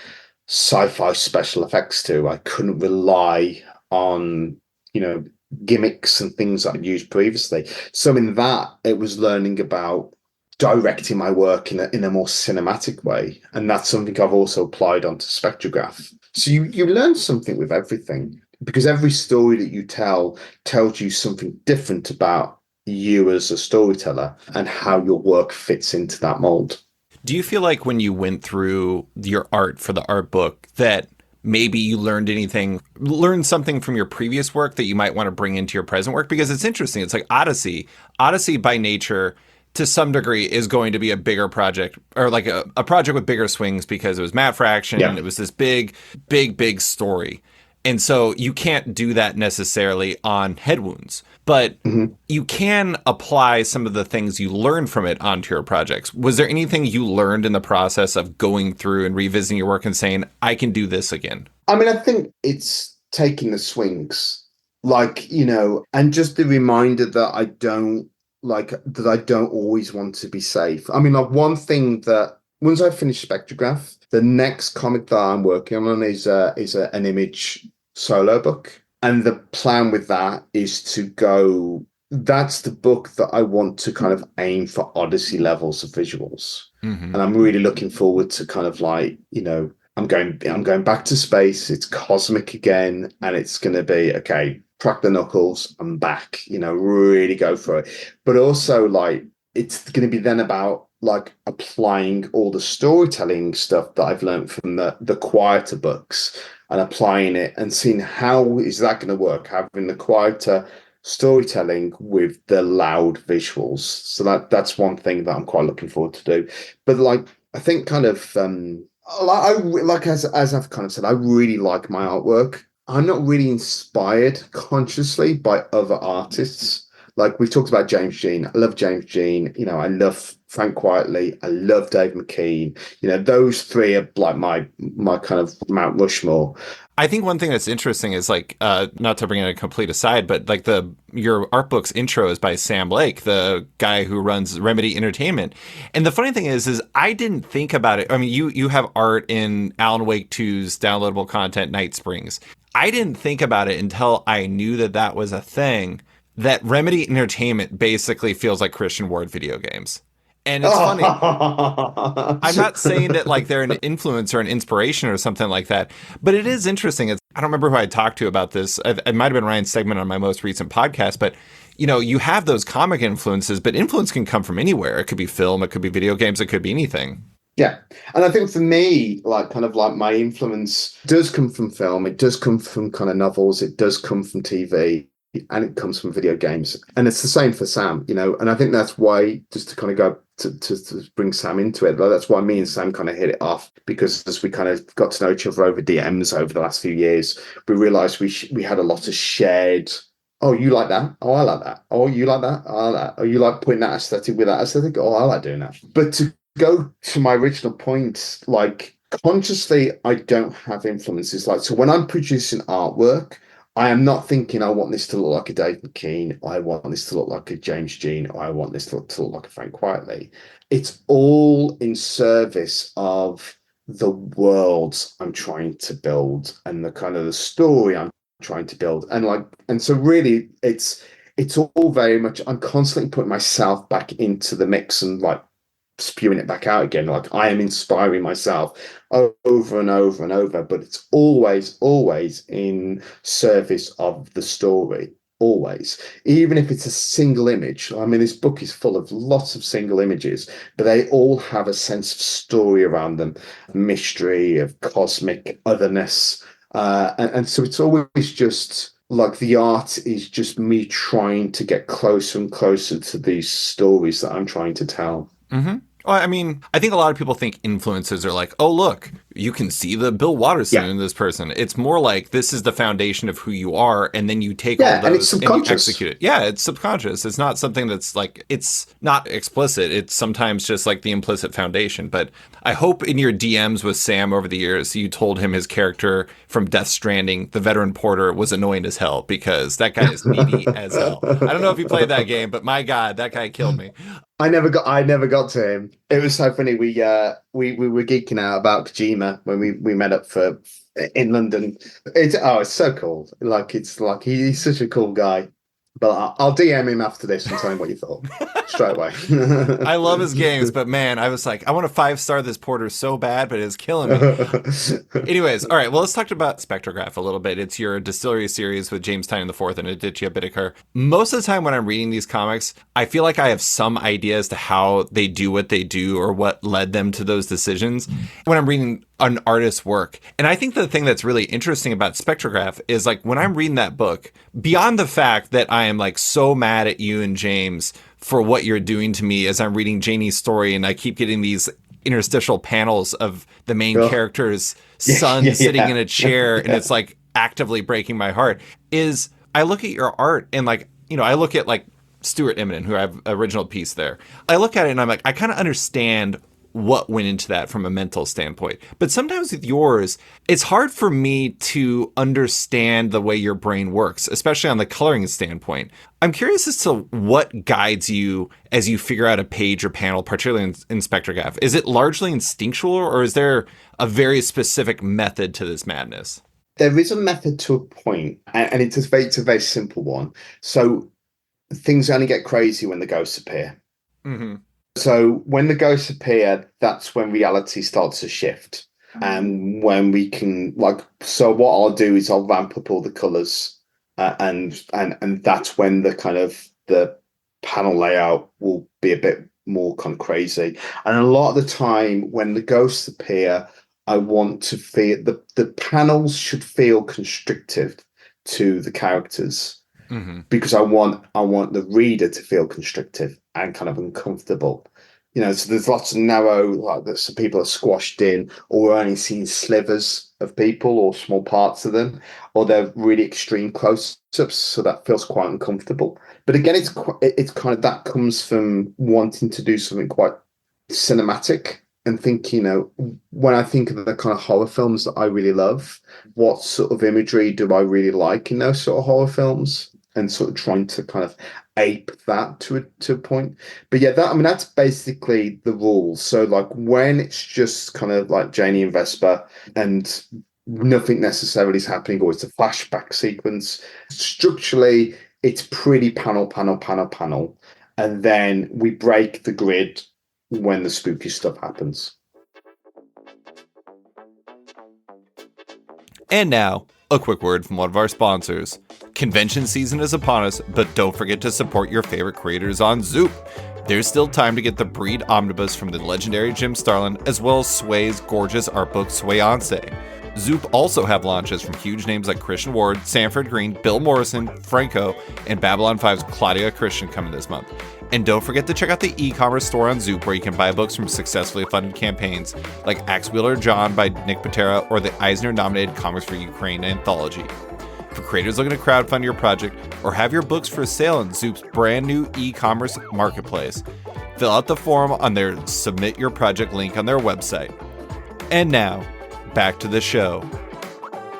sci-fi special effects to. I couldn't rely on, you know, gimmicks and things that I'd used previously. So in that, it was learning about directing my work in a more cinematic way. And that's something I've also applied onto Spectregraph. So you learn something with everything because every story that you tell tells you something different about you as a storyteller and how your work fits into that mold. Do you feel like when you went through your art for the art book that maybe you learned something from your previous work that you might want to bring into your present work? Because it's interesting. It's like Odyssey. Odyssey by nature, to some degree, is going to be a bigger project or like a project with bigger swings because it was matte fraction. Yeah. It was this big story. And so you can't do that necessarily on head wounds, but you can apply some of the things you learned from it onto your projects. Was there anything you learned in the process of going through and revisiting your work and saying, I can do this again? I mean, I think it's taking the swings, like, and just the reminder that I don't always want to be safe. I mean, like one thing that once I finish Spectrograph, the next comic that I'm working on is an image solo book. And the plan with that is to go, that's the book that I want to kind of aim for Odyssey levels of visuals. Mm-hmm. And I'm really looking forward to kind of like, I'm going back to space, it's cosmic again, and it's gonna be okay, crack the knuckles, I'm back, really go for it. But also like it's gonna be then about like applying all the storytelling stuff that I've learned from the quieter books and applying it and seeing how is that going to work, having the quieter storytelling with the loud visuals. So that's one thing that I'm quite looking forward to do. But like I think kind of as I've kind of said, I really like my artwork. I'm not really inspired consciously by other artists. Like we've talked about James Jean. I love James Jean. I love Frank Quietly. I love Dave McKean. Those three are like my kind of Mount Rushmore. I think one thing that's interesting is like, not to bring in a complete aside, but like your art book's intro is by Sam Lake, the guy who runs Remedy Entertainment. And the funny thing is I didn't think about it. I mean, you have art in Alan Wake 2's downloadable content, Night Springs. I didn't think about it until I knew that was a thing, that Remedy Entertainment basically feels like Christian Ward video games. And it's funny. I'm not saying that like they're an influence or an inspiration or something like that, but it is interesting. I don't remember who I talked to about this. It might have been Ryan Stegman on my most recent podcast, but you have those comic influences, but influence can come from anywhere. It could be film, it could be video games, it could be anything. Yeah. And I think for me, like kind of like my influence does come from film. It does come from kind of novels. It does come from TV. And it comes from video games. And it's the same for Sam, and I think that's why, just to kind of go to bring Sam into it, that's why me and Sam kind of hit it off, because as we kind of got to know each other over DMs over the last few years, we realized we had a lot of shared, oh, you like that? Oh, I like that. Oh, you like that? I like that. Oh, you like putting that aesthetic with that aesthetic? Oh, I like doing that. But to go to my original point, like consciously, I don't have influences. Like, so when I'm producing artwork, I am not thinking I want this to look like a Dave McKean, or I want this to look like a James Jean, or I want this to look like a Frank Quietly. It's all in service of the worlds I'm trying to build and the kind of the story I'm trying to build. And so really it's all very much, I'm constantly putting myself back into the mix and like spewing it back out again. Like I am inspiring myself over and over, but it's always in service of the story. always, even if it's a single image. I mean, this book is full of lots of single images, but they all have a sense of story around them, mystery, of cosmic otherness. And so it's always just like the art is just me trying to get closer and closer to these stories that I'm trying to tell. Mm-hmm. Well, I mean, I think a lot of people think influencers are like, oh, look, you can see the Bill Watterson in this person. It's more like this is the foundation of who you are, and then you take all those and you execute it. Yeah, it's subconscious. It's not something that's like, it's not explicit. It's sometimes just like the implicit foundation. But I hope in your DMs with Sam over the years, you told him his character from Death Stranding, the veteran porter, was annoying as hell, because that guy is needy as hell. I don't know if you played that game, but my God, that guy killed me. I never got to him. It was so funny. We were geeking out about Kojima when we met up in London. It's so cool. Like, it's like he's such a cool guy. But I'll DM him after this and tell him what you thought straight away. I love his games, but man, I was like, I want to 5-star this porter so bad, but it's killing me. Anyways, all right, well, let's talk about Spectregraph a little bit. It's your Distillery series with James Tynion IV and Aditya Bidikar. Most of the time when I'm reading these comics, I feel like I have some idea as to how they do what they do or what led them to those decisions when I'm reading an artist's work. And I think the thing that's really interesting about Spectregraph is, like, when I'm reading that book, beyond the fact that I am like so mad at you and James for what you're doing to me as I'm reading Janie's story, and I keep getting these interstitial panels of the main character's son sitting in a chair, and it's like actively breaking my heart, is I look at your art and, like, you know, I look at like Stuart Immonen, who I have original piece there. I look at it and I'm like, I kind of understand what went into that from a mental standpoint. But sometimes with yours, it's hard for me to understand the way your brain works, especially on the coloring standpoint. I'm curious as to what guides you as you figure out a page or panel, particularly in Spectregraph. Is it largely instinctual, or is there a very specific method to this madness? There is a method to a point, and it's a very simple one. So things only get crazy when the ghosts appear. Mm-hmm. So when the ghosts appear, that's when reality starts to shift. And when we can, like, so what I'll do is I'll ramp up all the colors, and that's when the kind of the panel layout will be a bit more kind of crazy. And a lot of the time when the ghosts appear, I want to feel the panels should feel constrictive to the characters. Mm-hmm. Because I want the reader to feel constrictive and kind of uncomfortable. You know, so there's lots of narrow, like that, so people are squashed in, or we're only seeing slivers of people or small parts of them, or they're really extreme close-ups, so that feels quite uncomfortable. But again, it's kind of, that comes from wanting to do something quite cinematic, and think, you know, when I think of the kind of horror films that I really love, what sort of imagery do I really like in those sort of horror films? And sort of trying to kind of ape that to a point. But yeah, that's basically the rules. So like when it's just kind of like Janie and Vesper and nothing necessarily is happening, or it's a flashback sequence, structurally it's pretty panel. And then we break the grid when the spooky stuff happens. And now, a quick word from one of our sponsors. Convention season is upon us, but don't forget to support your favorite creators on Zoop. There's still time to get the Breed Omnibus from the legendary Jim Starlin, as well as Sway's gorgeous art book Swayonce. Zoop also have launches from huge names like Christian Ward, Sanford Green, Bill Morrison, Franco, and Babylon 5's Claudia Christian coming this month. And don't forget to check out the e-commerce store on Zoop, where you can buy books from successfully funded campaigns like Axe Wheeler John by Nick Patera, or the Eisner-nominated Comics for Ukraine anthology. For creators looking to crowdfund your project or have your books for sale in Zoop's brand new e-commerce marketplace, fill out the form on their Submit Your Project link on their website. And now, back to the show.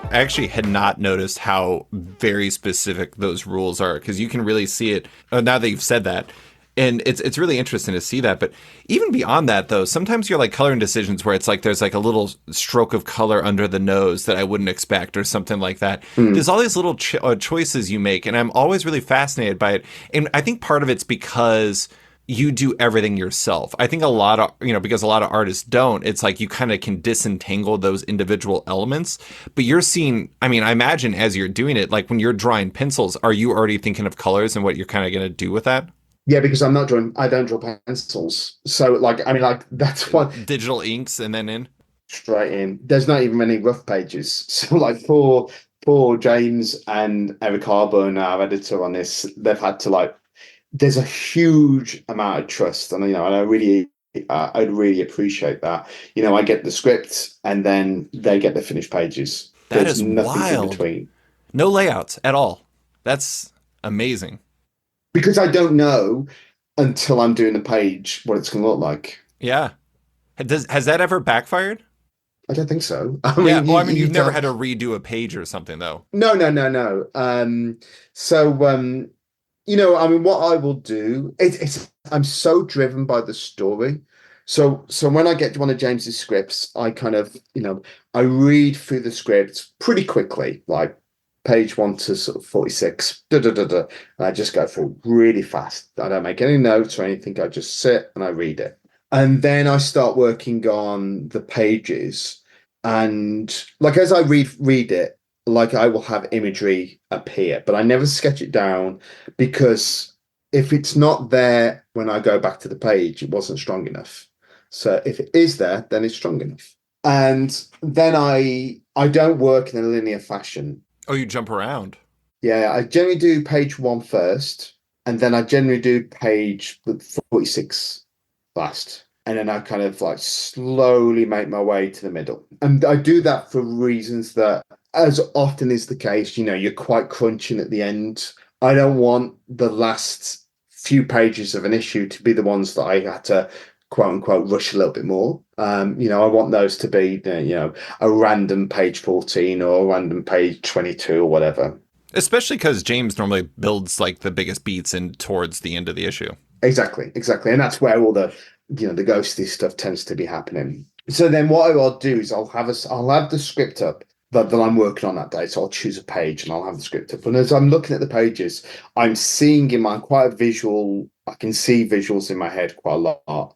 I actually had not noticed how very specific those rules are, because you can really see it now that you've said that. And it's really interesting to see that. But even beyond that, though, sometimes you're like coloring decisions where it's like there's like a little stroke of color under the nose that I wouldn't expect, or something like that. There's all these little choices you make, and I'm always really fascinated by it. And I think part of it's because you do everything yourself. I think a lot of, because a lot of artists don't, it's like you kind of can disentangle those individual elements. But you're seeing, I mean, I imagine as you're doing it, like when you're drawing pencils, are you already thinking of colors and what you're kind of going to do with that? Yeah, because I don't draw pencils. So like, I mean, like that's what Digital inks and then in? straight in. There's not even many rough pages. So like for James and Eric Harburn, our editor on this, they've had to like, there's a huge amount of trust. And, and I'd really appreciate that. I get the script and then they get the finished pages. That There's is nothing in wild. between. No layouts at all. That's amazing. Because I don't know until I'm doing the page what it's going to look like. Yeah. Has that ever backfired? I don't think so. I Yeah. mean, Well, I mean, you you've never don't. had to redo a page or something, though. No, no, no, no. So, I mean, what I will do, it's I'm so driven by the story. So when I get to one of James's scripts, I kind of, I read through the script pretty quickly, like page 1 to sort of 46, and I just go through really fast. I don't make any notes or anything. I just sit and I read it. And then I start working on the pages. And like as I read it, like I will have imagery appear, but I never sketch it down because if it's not there when I go back to the page, it wasn't strong enough. So if it is there, then it's strong enough. And then I don't work in a linear fashion. Oh, you jump around. Yeah, I generally do page 1 first, and then I generally do page 46 last. And then I kind of like slowly make my way to the middle. And I do that for reasons that, as often is the case, you're quite crunching at the end. I don't want the last few pages of an issue to be the ones that I had to quote unquote rush a little bit more. I want those to be, a random page 14 or a random page 22 or whatever. Especially because James normally builds like the biggest beats in towards the end of the issue. Exactly, exactly. And that's where all the ghosty stuff tends to be happening. So then what I'll do is I'll have the script up that I'm working on that day. So I'll choose a page and I'll have the script up. And as I'm looking at the pages, I'm seeing in my quite a visual, I can see visuals in my head quite a lot.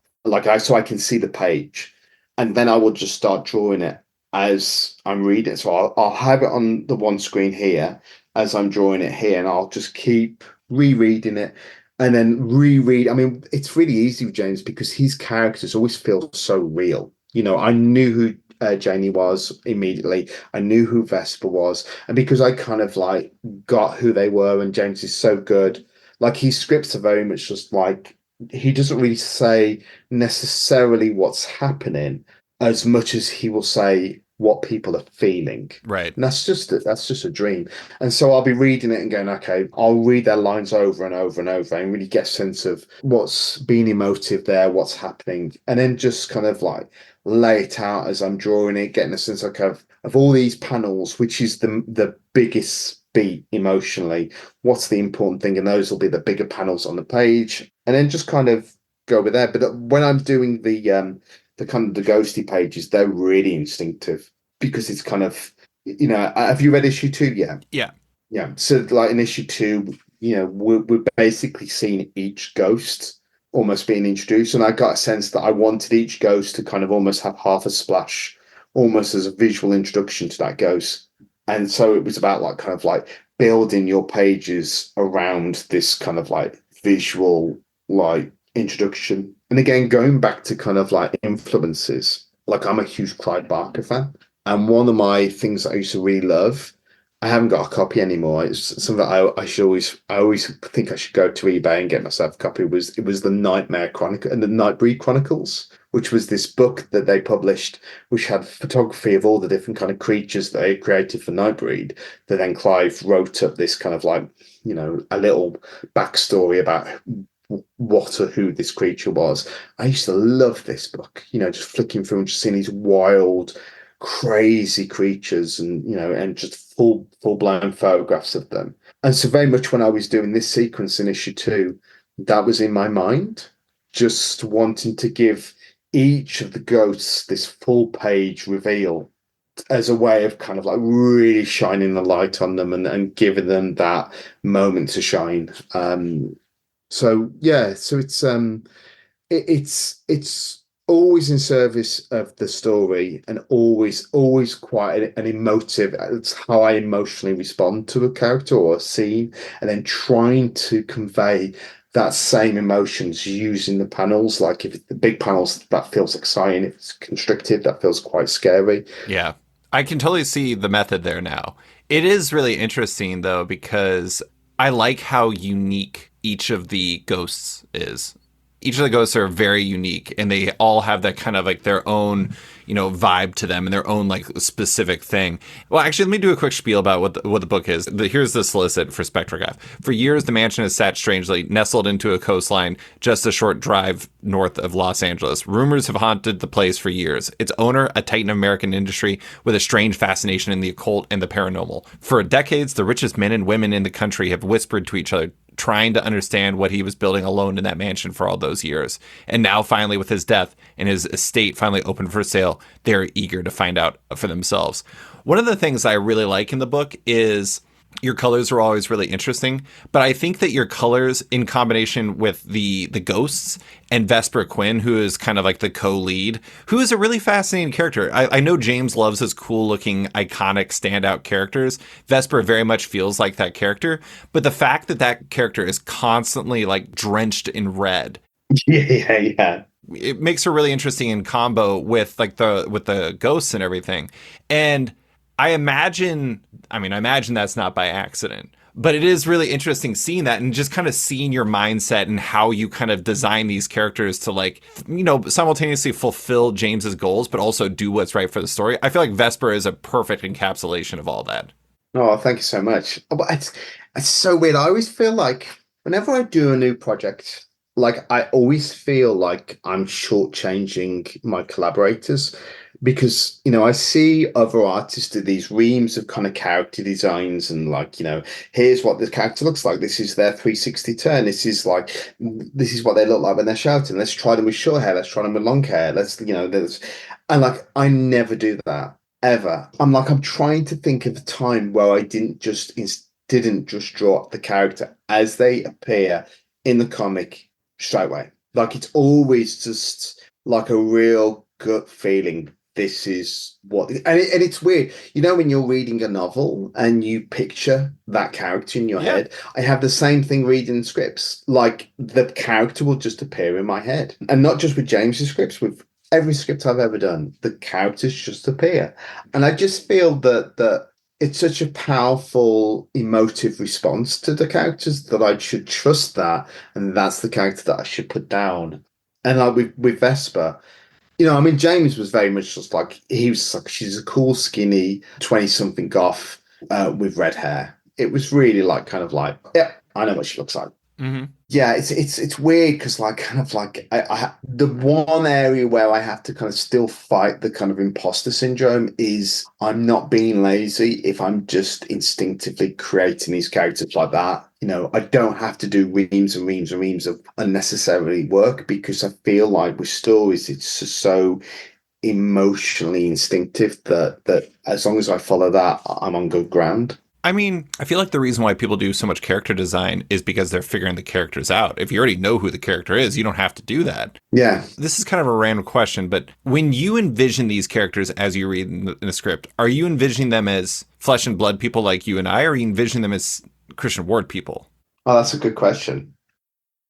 So I can see the page. And then I will just start drawing it as I'm reading. So I'll have it on the one screen here as I'm drawing it here, and I'll just keep rereading it and then reread. I mean, it's really easy with James because his characters always feel so real. I knew who Janie was immediately. I knew who Vesper was. And because I kind of like got who they were, and James is so good, like his scripts are very much just like, he doesn't really say necessarily what's happening as much as he will say what people are feeling. Right. And that's just a dream. And so I'll be reading it and going, okay, I'll read their lines over and over and over and really get a sense of what's being emotive there, what's happening, and then just kind of like lay it out as I'm drawing it, getting a sense of all these panels, which is the biggest beat emotionally. What's the important thing? And those will be the bigger panels on the page, and then just kind of go with that. But when I'm doing the kind of the ghosty pages, they're really instinctive because it's kind of, have you read issue 2 yet? Yeah. Yeah. So like in issue 2, we're basically seeing each ghost almost being introduced. And I got a sense that I wanted each ghost to kind of almost have half a splash, almost as a visual introduction to that ghost. And so it was about like kind of like building your pages around this kind of like visual like introduction. And again, going back to kind of like influences, like I'm a huge Clive Barker fan. And one of my things that I used to really love, I haven't got a copy anymore. It's something that I always think I should go to eBay and get myself a copy. It was the Nightmare Chronicle and the Nightbreed Chronicles, which was this book that they published, which had photography of all the different kind of creatures that they created for Nightbreed. That then Clive wrote up this kind of like, a little backstory about what or who this creature was. I used to love this book, just flicking through and just seeing these wild, crazy creatures and just full blown photographs of them. And so very much when I was doing this sequence in issue 2, that was in my mind, just wanting to give each of the ghosts this full page reveal as a way of kind of like really shining the light on them and giving them that moment to shine. So yeah, so it's always in service of the story and always quite an emotive. It's how I emotionally respond to a character or a scene, and then trying to convey that same emotions using the panels. Like if it's the big panels, that feels exciting. If it's constricted, that feels quite scary. Yeah. I can totally see the method there now. It is really interesting though because I like how unique each of the ghosts is. Each of the ghosts are very unique and they all have that kind of like their own, vibe to them and their own like specific thing. Well, actually, let me do a quick spiel about what the book is. Here's the solicit for Spectregraph. For years, the mansion has sat strangely nestled into a coastline just a short drive north of Los Angeles. Rumors have haunted the place for years. Its owner, a titan of American industry with a strange fascination in the occult and the paranormal. For decades, the richest men and women in the country have whispered to each other, trying to understand what he was building alone in that mansion for all those years. And now, finally, with his death and his estate finally open for sale, they're eager to find out for themselves. One of the things I really like in the book is your colors are always really interesting, but I think that your colors in combination with the ghosts and Vesper Quinn, who is kind of like the co-lead, who is a really fascinating character. I know James loves his cool looking, iconic, standout characters. Vesper very much feels like that character, but the fact that that character is constantly like drenched in red, Yeah. it makes her really interesting in combo with like the ghosts and everything. And I imagine that's not by accident, but it is really interesting seeing that and just kind of seeing your mindset and how you kind of design these characters to like, simultaneously fulfill James's goals, but also do what's right for the story. I feel like Vesper is a perfect encapsulation of all that. Oh, thank you so much. Oh, but it's so weird. I always feel like whenever I do a new project, like I always feel like I'm shortchanging my collaborators because, I see other artists do these reams of kind of character designs and like, here's what the character looks like. This is their 360 turn. This is what they look like when they're shouting. Let's try them with short hair. Let's try them with long hair. And like I never do that ever. I'm trying to think of a time where I didn't just draw the character as they appear in the comic straight away. Like it's always just like a real gut feeling. This is and it's weird. When you're reading a novel and you picture that character in your Yeah. head, I have the same thing reading scripts. Like the character will just appear in my head, and not just with James's scripts, with every script I've ever done, the characters just appear. And I just feel that it's such a powerful emotive response to the characters that I should trust that, and that's the character that I should put down. And like with Vesper, James was very much just like he was like she's a cool, skinny 20-something goth with red hair. It was really like kind of like, yeah, I know what she looks like. Mm-hmm. Yeah, it's weird because like kind of like the one area where I have to kind of still fight the kind of imposter syndrome is I'm not being lazy if I'm just instinctively creating these characters like that. I don't have to do reams and reams and reams of unnecessary work because I feel like with stories it's just so emotionally instinctive that as long as I follow that, I'm on good ground. I mean, I feel like the reason why people do so much character design is because they're figuring the characters out. If you already know who the character is, you don't have to do that. Yeah. This is kind of a random question, but when you envision these characters as you read in the script, are you envisioning them as flesh and blood people like you and I, or are you envisioning them as Christian Ward people? Oh, that's a good question.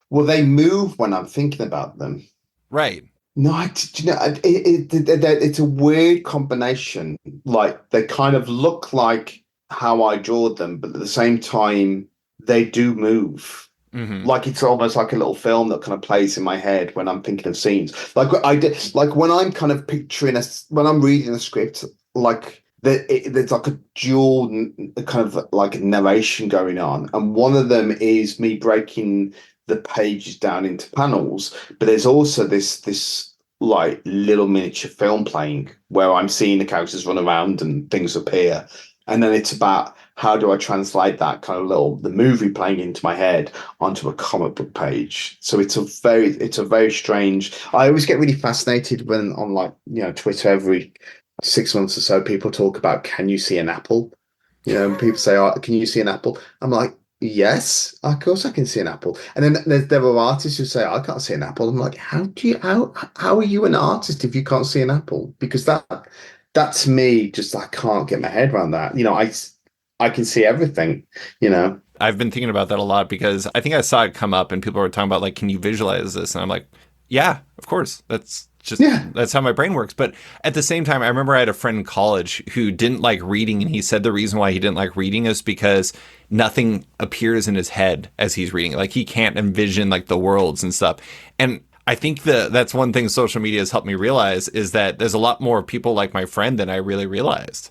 Will they move when I'm thinking about them? Right. No, it's a weird combination. Like they kind of look like how I draw them, but at the same time, they do move. Mm-hmm. Like it's almost like a little film that kind of plays in my head when I'm thinking of scenes. Like I did, like when I'm kind of when I'm reading a script, like there's like a dual kind of like narration going on, and one of them is me breaking the pages down into panels, but there's also this like little miniature film playing where I'm seeing the characters run around and things appear. And then it's about how do I translate that kind of the movie playing into my head onto a comic book page. So it's a very strange. I always get really fascinated when on like, Twitter every 6 months or so, people talk about, can you see an apple? And people say, oh, can you see an apple? I'm like, Yes, of course I can see an apple. And then there are artists who say, I can't see an apple. I'm like, how are you an artist if you can't see an apple? Because that's me, just I can't get my head around that. I can see everything, you know. I've been thinking about that a lot because I think I saw it come up and people were talking about like, can you visualize this? And I'm like, yeah, of course. Yeah. That's how my brain works. But at the same time, I remember I had a friend in college who didn't like reading, and he said the reason why he didn't like reading is because nothing appears in his head as he's reading. Like he can't envision like the worlds and stuff. And I think that's one thing social media has helped me realize is that there's a lot more people like my friend than I really realized.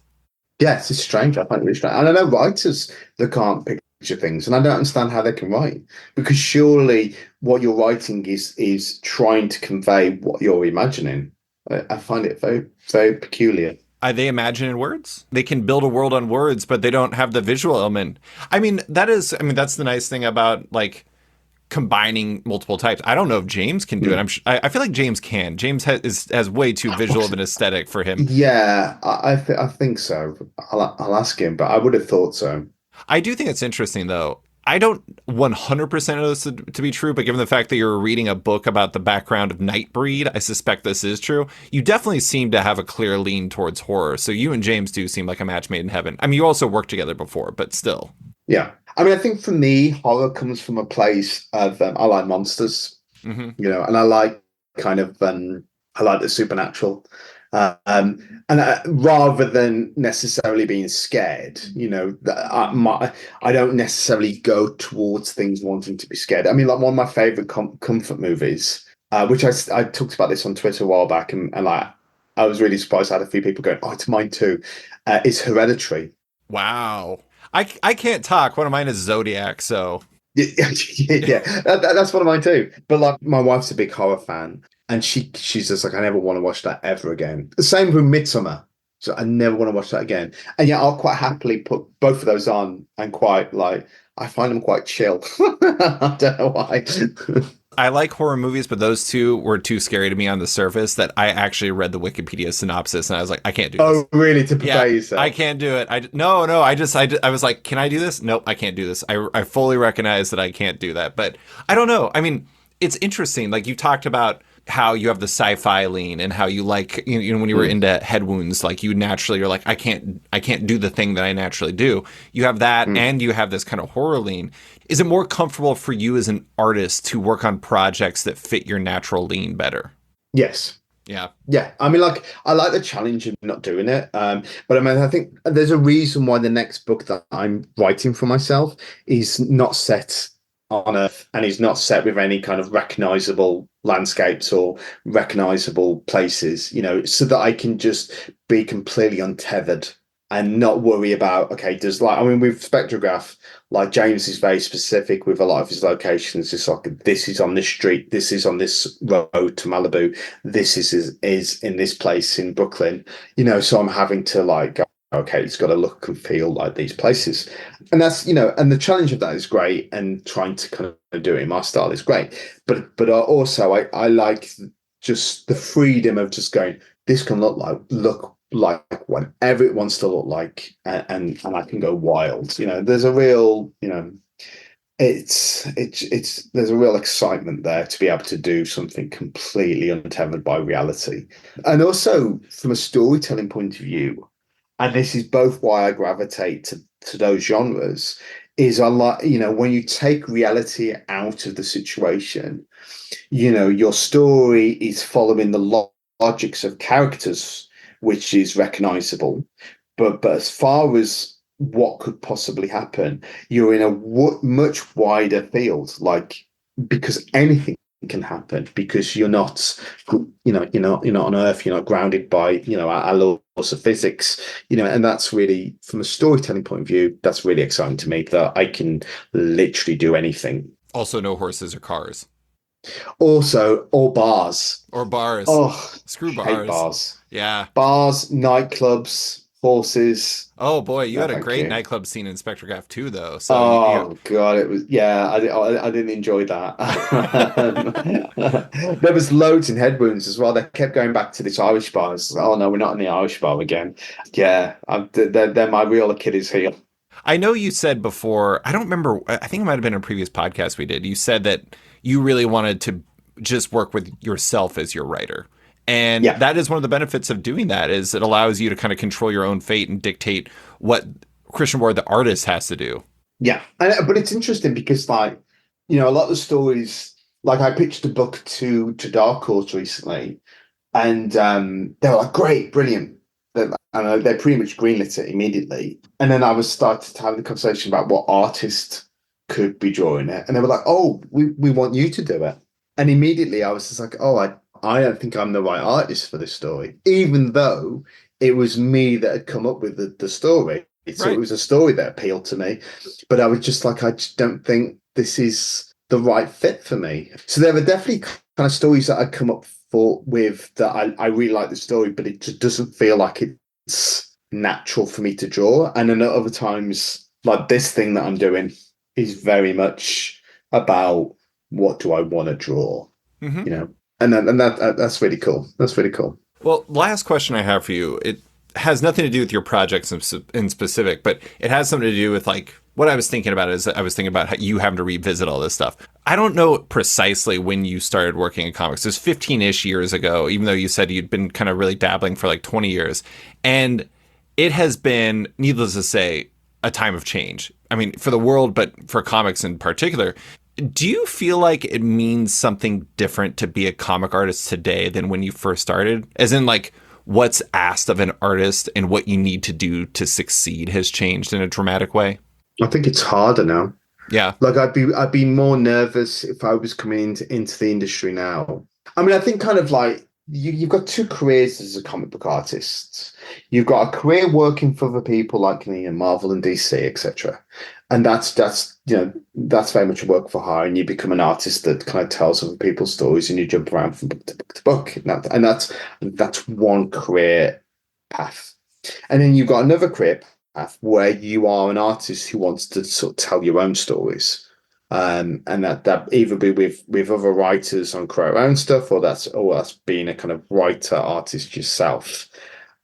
Yes, it's strange. I find it really strange. And I know writers that can't picture things, and I don't understand how they can write because surely what you're writing is trying to convey what you're imagining. I find it very, very peculiar. They imagine in words. They can build a world on words, but they don't have the visual element. That's the nice thing about like combining multiple types. I don't know if James can do it. I feel like James can. James has way too visual of an aesthetic for him. Yeah, I think so. I'll ask him, but I would have thought so. I do think it's interesting, though. I don't 100% know this to be true, but given the fact that you're reading a book about the background of Nightbreed, I suspect this is true. You definitely seem to have a clear lean towards horror. So you and James do seem like a match made in heaven. I mean, you also worked together before, but still. Yeah. I mean, I think for me, horror comes from a place of I like monsters, and I like kind of I like the supernatural. Rather than necessarily being scared, I don't necessarily go towards things wanting to be scared. I mean, like one of my favorite comfort movies, which I talked about this on Twitter a while back, and like I was really surprised I had a few people going, "Oh, it's mine too." Is Hereditary. Wow. I can't talk. One of mine is Zodiac, so. Yeah, that's one of mine too. But like, my wife's a big horror fan, and she's just like, I never want to watch that ever again. The same with Midsummer. So I never want to watch that again. And yeah, I'll quite happily put both of those on and quite like I find them quite chill. I don't know why. I like horror movies, but those two were too scary to me on the surface that I actually read the Wikipedia synopsis and I was like, I can't do this. Oh, really? To prepare yourself? I can't do it. No. I was like, can I do this? Nope, I can't do this. I fully recognize that I can't do that, but I don't know. I mean, it's interesting. Like you talked about how you have the sci-fi lean and how you like, when you were into head wounds, like you naturally you're like, I can't do the thing that I naturally do. You have that and you have this kind of horror lean. Is it more comfortable for you as an artist to work on projects that fit your natural lean better? Yes. Yeah. Yeah. I mean, like, I like the challenge of not doing it. But I mean, I think there's a reason why the next book that I'm writing for myself is not set on Earth and is not set with any kind of recognizable landscapes or recognizable places, so that I can just be completely untethered and not worry about, okay, with Spectregraph, like James is very specific with a lot of his locations. It's like, this is on this street, this is on this road to Malibu, this is in this place in Brooklyn, so I'm having to like, okay, it's got to look and feel like these places. And that's, and the challenge of that is great. And trying to kind of do it in my style is great. But also I like just the freedom of just going, this can look like whatever it wants to look like. And I can go wild. There's a real, there's a real excitement there to be able to do something completely untethered by reality. And also from a storytelling point of view, and this is both why I gravitate to those genres, is I like, when you take reality out of the situation, your story is following the logics of characters, which is recognizable. But as far as what could possibly happen, you're in a much wider field, like, because anything can happen, because you're not on Earth, you're not grounded by our laws of physics, and that's really, from a storytelling point of view, that's really exciting to me, that I can literally do anything. Also, no horses or cars. Also, or bars. Oh, screw bars. Hate bars. Yeah, bars, nightclubs, horses. Oh boy, you had a great nightclub scene in Spectregraph too, though. So God, it was, yeah. I didn't enjoy that. There was loads in Head Wounds as well. They kept going back to this Irish bar. Oh no, we're not in the Irish bar again. Yeah, they're my real Achilles heel. I know you said before, I don't remember, I think it might have been a previous podcast we did. You said that you really wanted to just work with yourself as your writer. And Yeah. that is one of the benefits of doing that is it allows you to kind of control your own fate and dictate what Christian Ward, the artist, has to do. Yeah, but it's interesting because, like, a lot of the stories, like I pitched a book to Dark Horse recently, and they were like, "Great, brilliant," and they pretty much greenlit it immediately. And then I was started to have the conversation about what artist could be drawing it, and they were like, "Oh, we want you to do it." And immediately I was just like, "Oh, I don't think I'm the right artist for this story," even though it was me that had come up with the story. So it Right. was a story that appealed to me, but I was just like, I just don't think this is the right fit for me. So there are definitely kind of stories that I come up for with that I really like the story, but it just doesn't feel like it's natural for me to draw. And then at other times, like this thing that I'm doing is very much about what do I want to draw, Mm-hmm. and that's really cool. That's really cool. Well, last question I have for you. It has nothing to do with your projects in specific, but it has something to do with like what I was thinking about is I was thinking about how you having to revisit all this stuff. I don't know precisely when you started working in comics. It was 15-ish years ago, even though you said you'd been kind of really dabbling for like 20 years. And it has been, needless to say, a time of change. I mean, for the world, but for comics in particular. Do you feel like it means something different to be a comic artist today than when you first started? As in, like, what's asked of an artist and what you need to do to succeed has changed in a dramatic way? I think it's harder now. Yeah. Like I'd be more nervous if I was coming into the industry now. I mean, I think kind of like you've got two careers as a comic book artist. You've got a career working for other people like Marvel and DC, etc. And that's very much a work for hire, and you become an artist that kind of tells other people's stories, and you jump around from book to book to book, and that's one career path. And then you've got another career path where you are an artist who wants to sort of tell your own stories. And that either be with other writers on create your own stuff, or that's being a kind of writer artist yourself.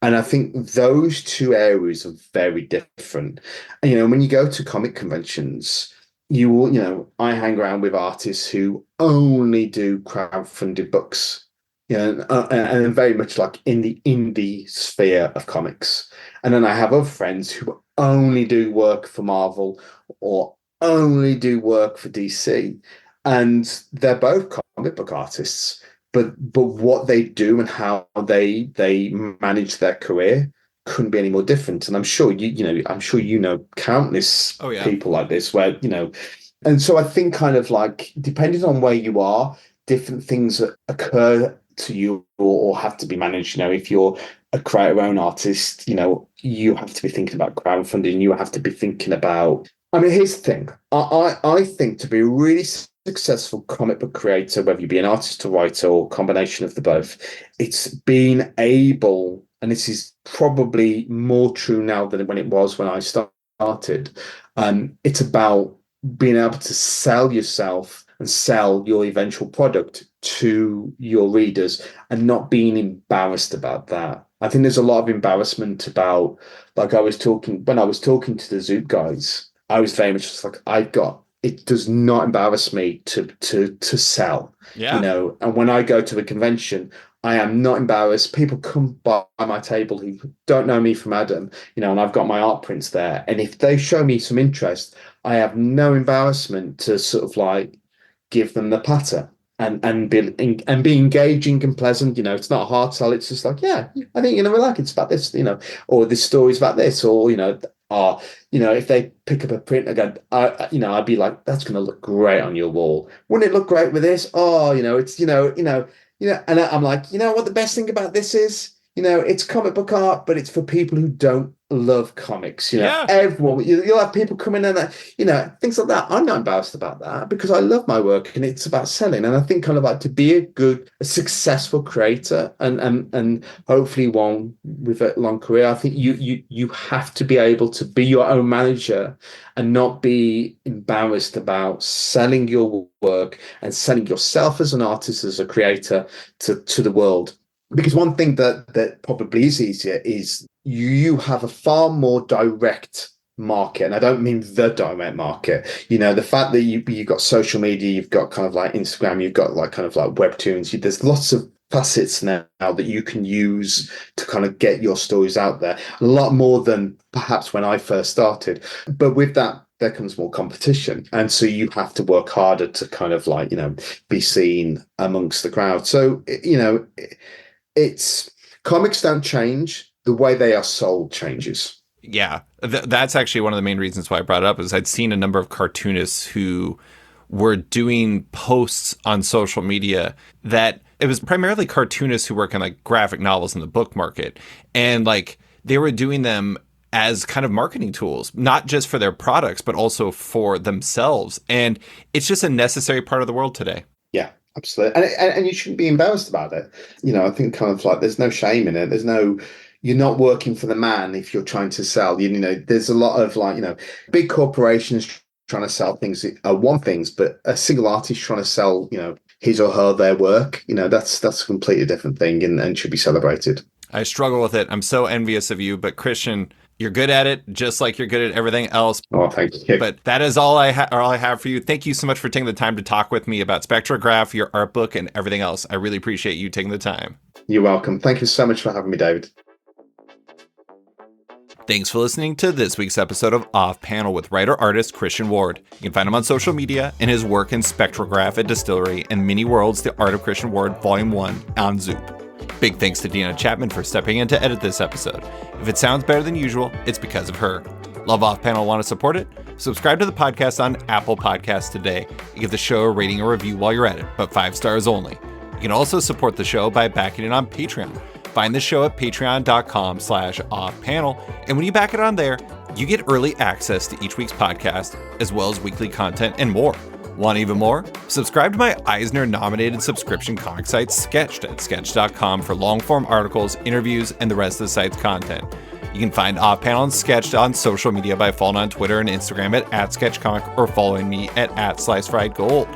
And I think those two areas are very different. And, when you go to comic conventions, you will, I hang around with artists who only do crowdfunded books, and very much like in the indie sphere of comics. And then I have other friends who only do work for Marvel or only do work for DC. And they're both comic book artists, but what they do and how they manage their career couldn't be any more different. And I'm sure I'm sure countless Oh, yeah. people like this where, and so I think kind of like depending on where you are, different things occur to you or have to be managed. If you're a create your own artist, you have to be thinking about crowdfunding. You have to be thinking about. I mean, here's the thing. I think to be a really successful comic book creator, whether you be an artist or writer or combination of the both, it's being able, and this is probably more true now than when it was when I started. It's about being able to sell yourself and sell your eventual product to your readers and not being embarrassed about that. I think there's a lot of embarrassment about, like when I was talking to the Zoop guys, I was very much just like, it does not embarrass me to sell, Yeah. and when I go to the convention, I am not embarrassed. People come by my table who don't know me from Adam, and I've got my art prints there. And if they show me some interest, I have no embarrassment to sort of like give them the patter and be engaging and pleasant. It's not a hard sell. It's just like, yeah, I think like it's about this, or this story's about this, or if they pick up a print again, I'd be like, that's going to look great on your wall. Wouldn't it look great with this? Oh, it's and I'm like, what the best thing about this is, it's comic book art, but it's for people who don't love comics. Yeah. Everyone, you'll have people come in and things like that. I'm not embarrassed about that because I love my work and it's about selling. And I think kind of like to be a successful creator and hopefully one with a long career, I think you have to be able to be your own manager and not be embarrassed about selling your work and selling yourself as an artist, as a creator to the world. Because one thing that probably is easier is you have a far more direct market, and I don't mean the direct market. The fact that you've got social media, you've got kind of like Instagram, you've got like kind of like webtoons. There's lots of facets now that you can use to kind of get your stories out there. A lot more than perhaps when I first started. But with that, there comes more competition. And so you have to work harder to kind of like, be seen amongst the crowd. So, it's comics don't change. The way they are sold changes. Yeah, that's actually one of the main reasons why I brought it up is I'd seen a number of cartoonists who were doing posts on social media that it was primarily cartoonists who work on like graphic novels in the book market. And like they were doing them as kind of marketing tools, not just for their products, but also for themselves. And it's just a necessary part of the world today. Yeah, absolutely. And you shouldn't be embarrassed about it. I think kind of like there's no shame in it. You're not working for the man if you're trying to sell. There's a lot of like, big corporations trying to sell things one things, but a single artist trying to sell, his or her their work, that's a completely different thing and should be celebrated. I struggle with it. I'm so envious of you, but Christian, you're good at it, just like you're good at everything else. Oh, thank you. But that is all I have for you. Thank you so much for taking the time to talk with me about Spectregraph, your art book, and everything else. I really appreciate you taking the time. You're welcome. Thank you so much for having me, David. Thanks for listening to this week's episode of Off Panel with writer-artist Christian Ward. You can find him on social media and his work in Spectregraph at DSTLRY and Mini Worlds, The Art of Christian Ward, Volume 1 on Zoop. Big thanks to Deanna Chapman for stepping in to edit this episode. If it sounds better than usual, it's because of her. Love Off Panel, want to support it? Subscribe to the podcast on Apple Podcasts today. You give the show a rating or review while you're at it, but 5 stars only. You can also support the show by backing it on Patreon. Find the show at patreon.com/offpanel. And when you back it on there, you get early access to each week's podcast, as well as weekly content and more. Want even more? Subscribe to my Eisner-nominated subscription comic site, Sketched, at sketch.com for long-form articles, interviews, and the rest of the site's content. You can find Off Panel and Sketched on social media by following on Twitter and Instagram at @sketchcomic or following me at @slicefriedgold.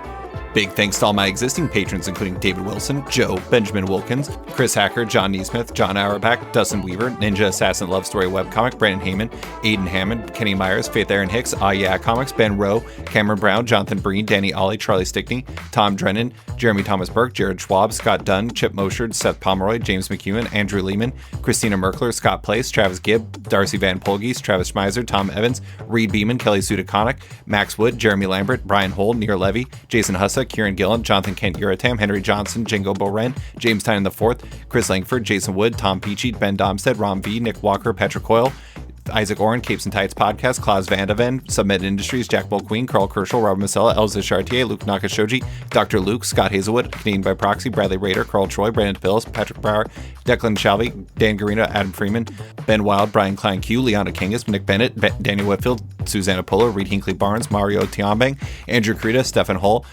Big thanks to all my existing patrons, including David Wilson, Joe, Benjamin Wilkins, Chris Hacker, John Neesmith, John Auerbach, Dustin Weaver, Ninja Assassin Love Story Webcomic, Brandon Heyman, Aiden Hammond, Kenny Myers, Faith Aaron Hicks, Ah Yeah Comics, Ben Rowe, Cameron Brown, Jonathan Breen, Danny Ollie, Charlie Stickney, Tom Drennan, Jeremy Thomas Burke, Jared Schwab, Scott Dunn, Chip Mosherd, Seth Pomeroy, James McEwen, Andrew Lehman, Christina Merkler, Scott Place, Travis Gibb, Darcy Van Polgees, Travis Schmeiser, Tom Evans, Reed Beeman, Kelly Sudaconic, Max Wood, Jeremy Lambert, Brian Hole, Near Levy, Jason Hussa, Kieran Gillen, Jonathan Kent Uratam, Henry Johnson, Jingo Boren, James Tynan IV, Chris Langford, Jason Wood, Tom Peachy, Ben Domstead, Rom V, Nick Walker, Patrick Coyle, Isaac Oren, Capes and Tights Podcast, Klaus Vandeven, Submit Industries, Jack Mulqueen, Carl Kerschel, Robert Masella, Elza Chartier, Luke Nakashoji, Dr. Luke, Scott Hazelwood, Canadian by Proxy, Bradley Rader, Carl Troy, Brandon Pills, Patrick Brower, Declan Shalvey, Dan Garino, Adam Freeman, Ben Wild, Brian Klein Q, Leona Kingus, Nick Bennett, Daniel Whitfield, Susanna Polo, Reed Hinkley Barnes, Mario Tiambang, Andrew Creta, Stefan Hull,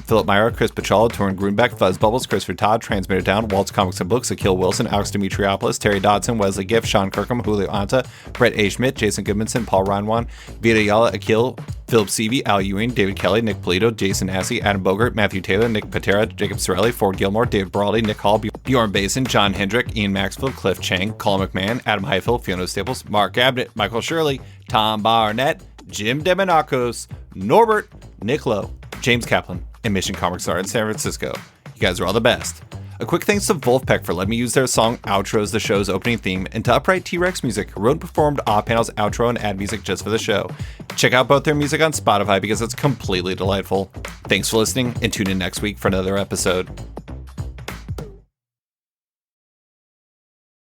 Philip Myra, Chris Pachala, Torrin Grunbeck, Fuzz Bubbles, Christopher Todd, Transmitter Down, Waltz Comics and Books, Akil Wilson, Alex Dimitriopoulos, Terry Dodson, Wesley Giff, Sean Kirkham, Julio Anta, Brett A. Schmidt, Jason Goodmanson, Paul Reinwan, Vita Yala, Akil, Philip Seavey, Al Ewing, David Kelly, Nick Polito, Jason Assey, Adam Bogart, Matthew Taylor, Nick Patera, Jacob Sorelli, Ford Gilmore, David Brawley, Nick Hall, Bjorn Basin, John Hendrick, Ian Maxfield, Cliff Chang, Colin McMahon, Adam Heifel, Fiona Staples, Mark Abnett, Michael Shirley, Tom Barnett, Jim Demonakos, Norbert, Nick Lowe, James Kaplan, and Mission Comics Art in San Francisco. You guys are all the best. A quick thanks to Wolfpack for letting me use their song Outro as the show's opening theme, and to Upright T-Rex Music, who wrote and performed Off Panel's outro and ad music just for the show. Check out both their music on Spotify because it's completely delightful. Thanks for listening, and tune in next week for another episode.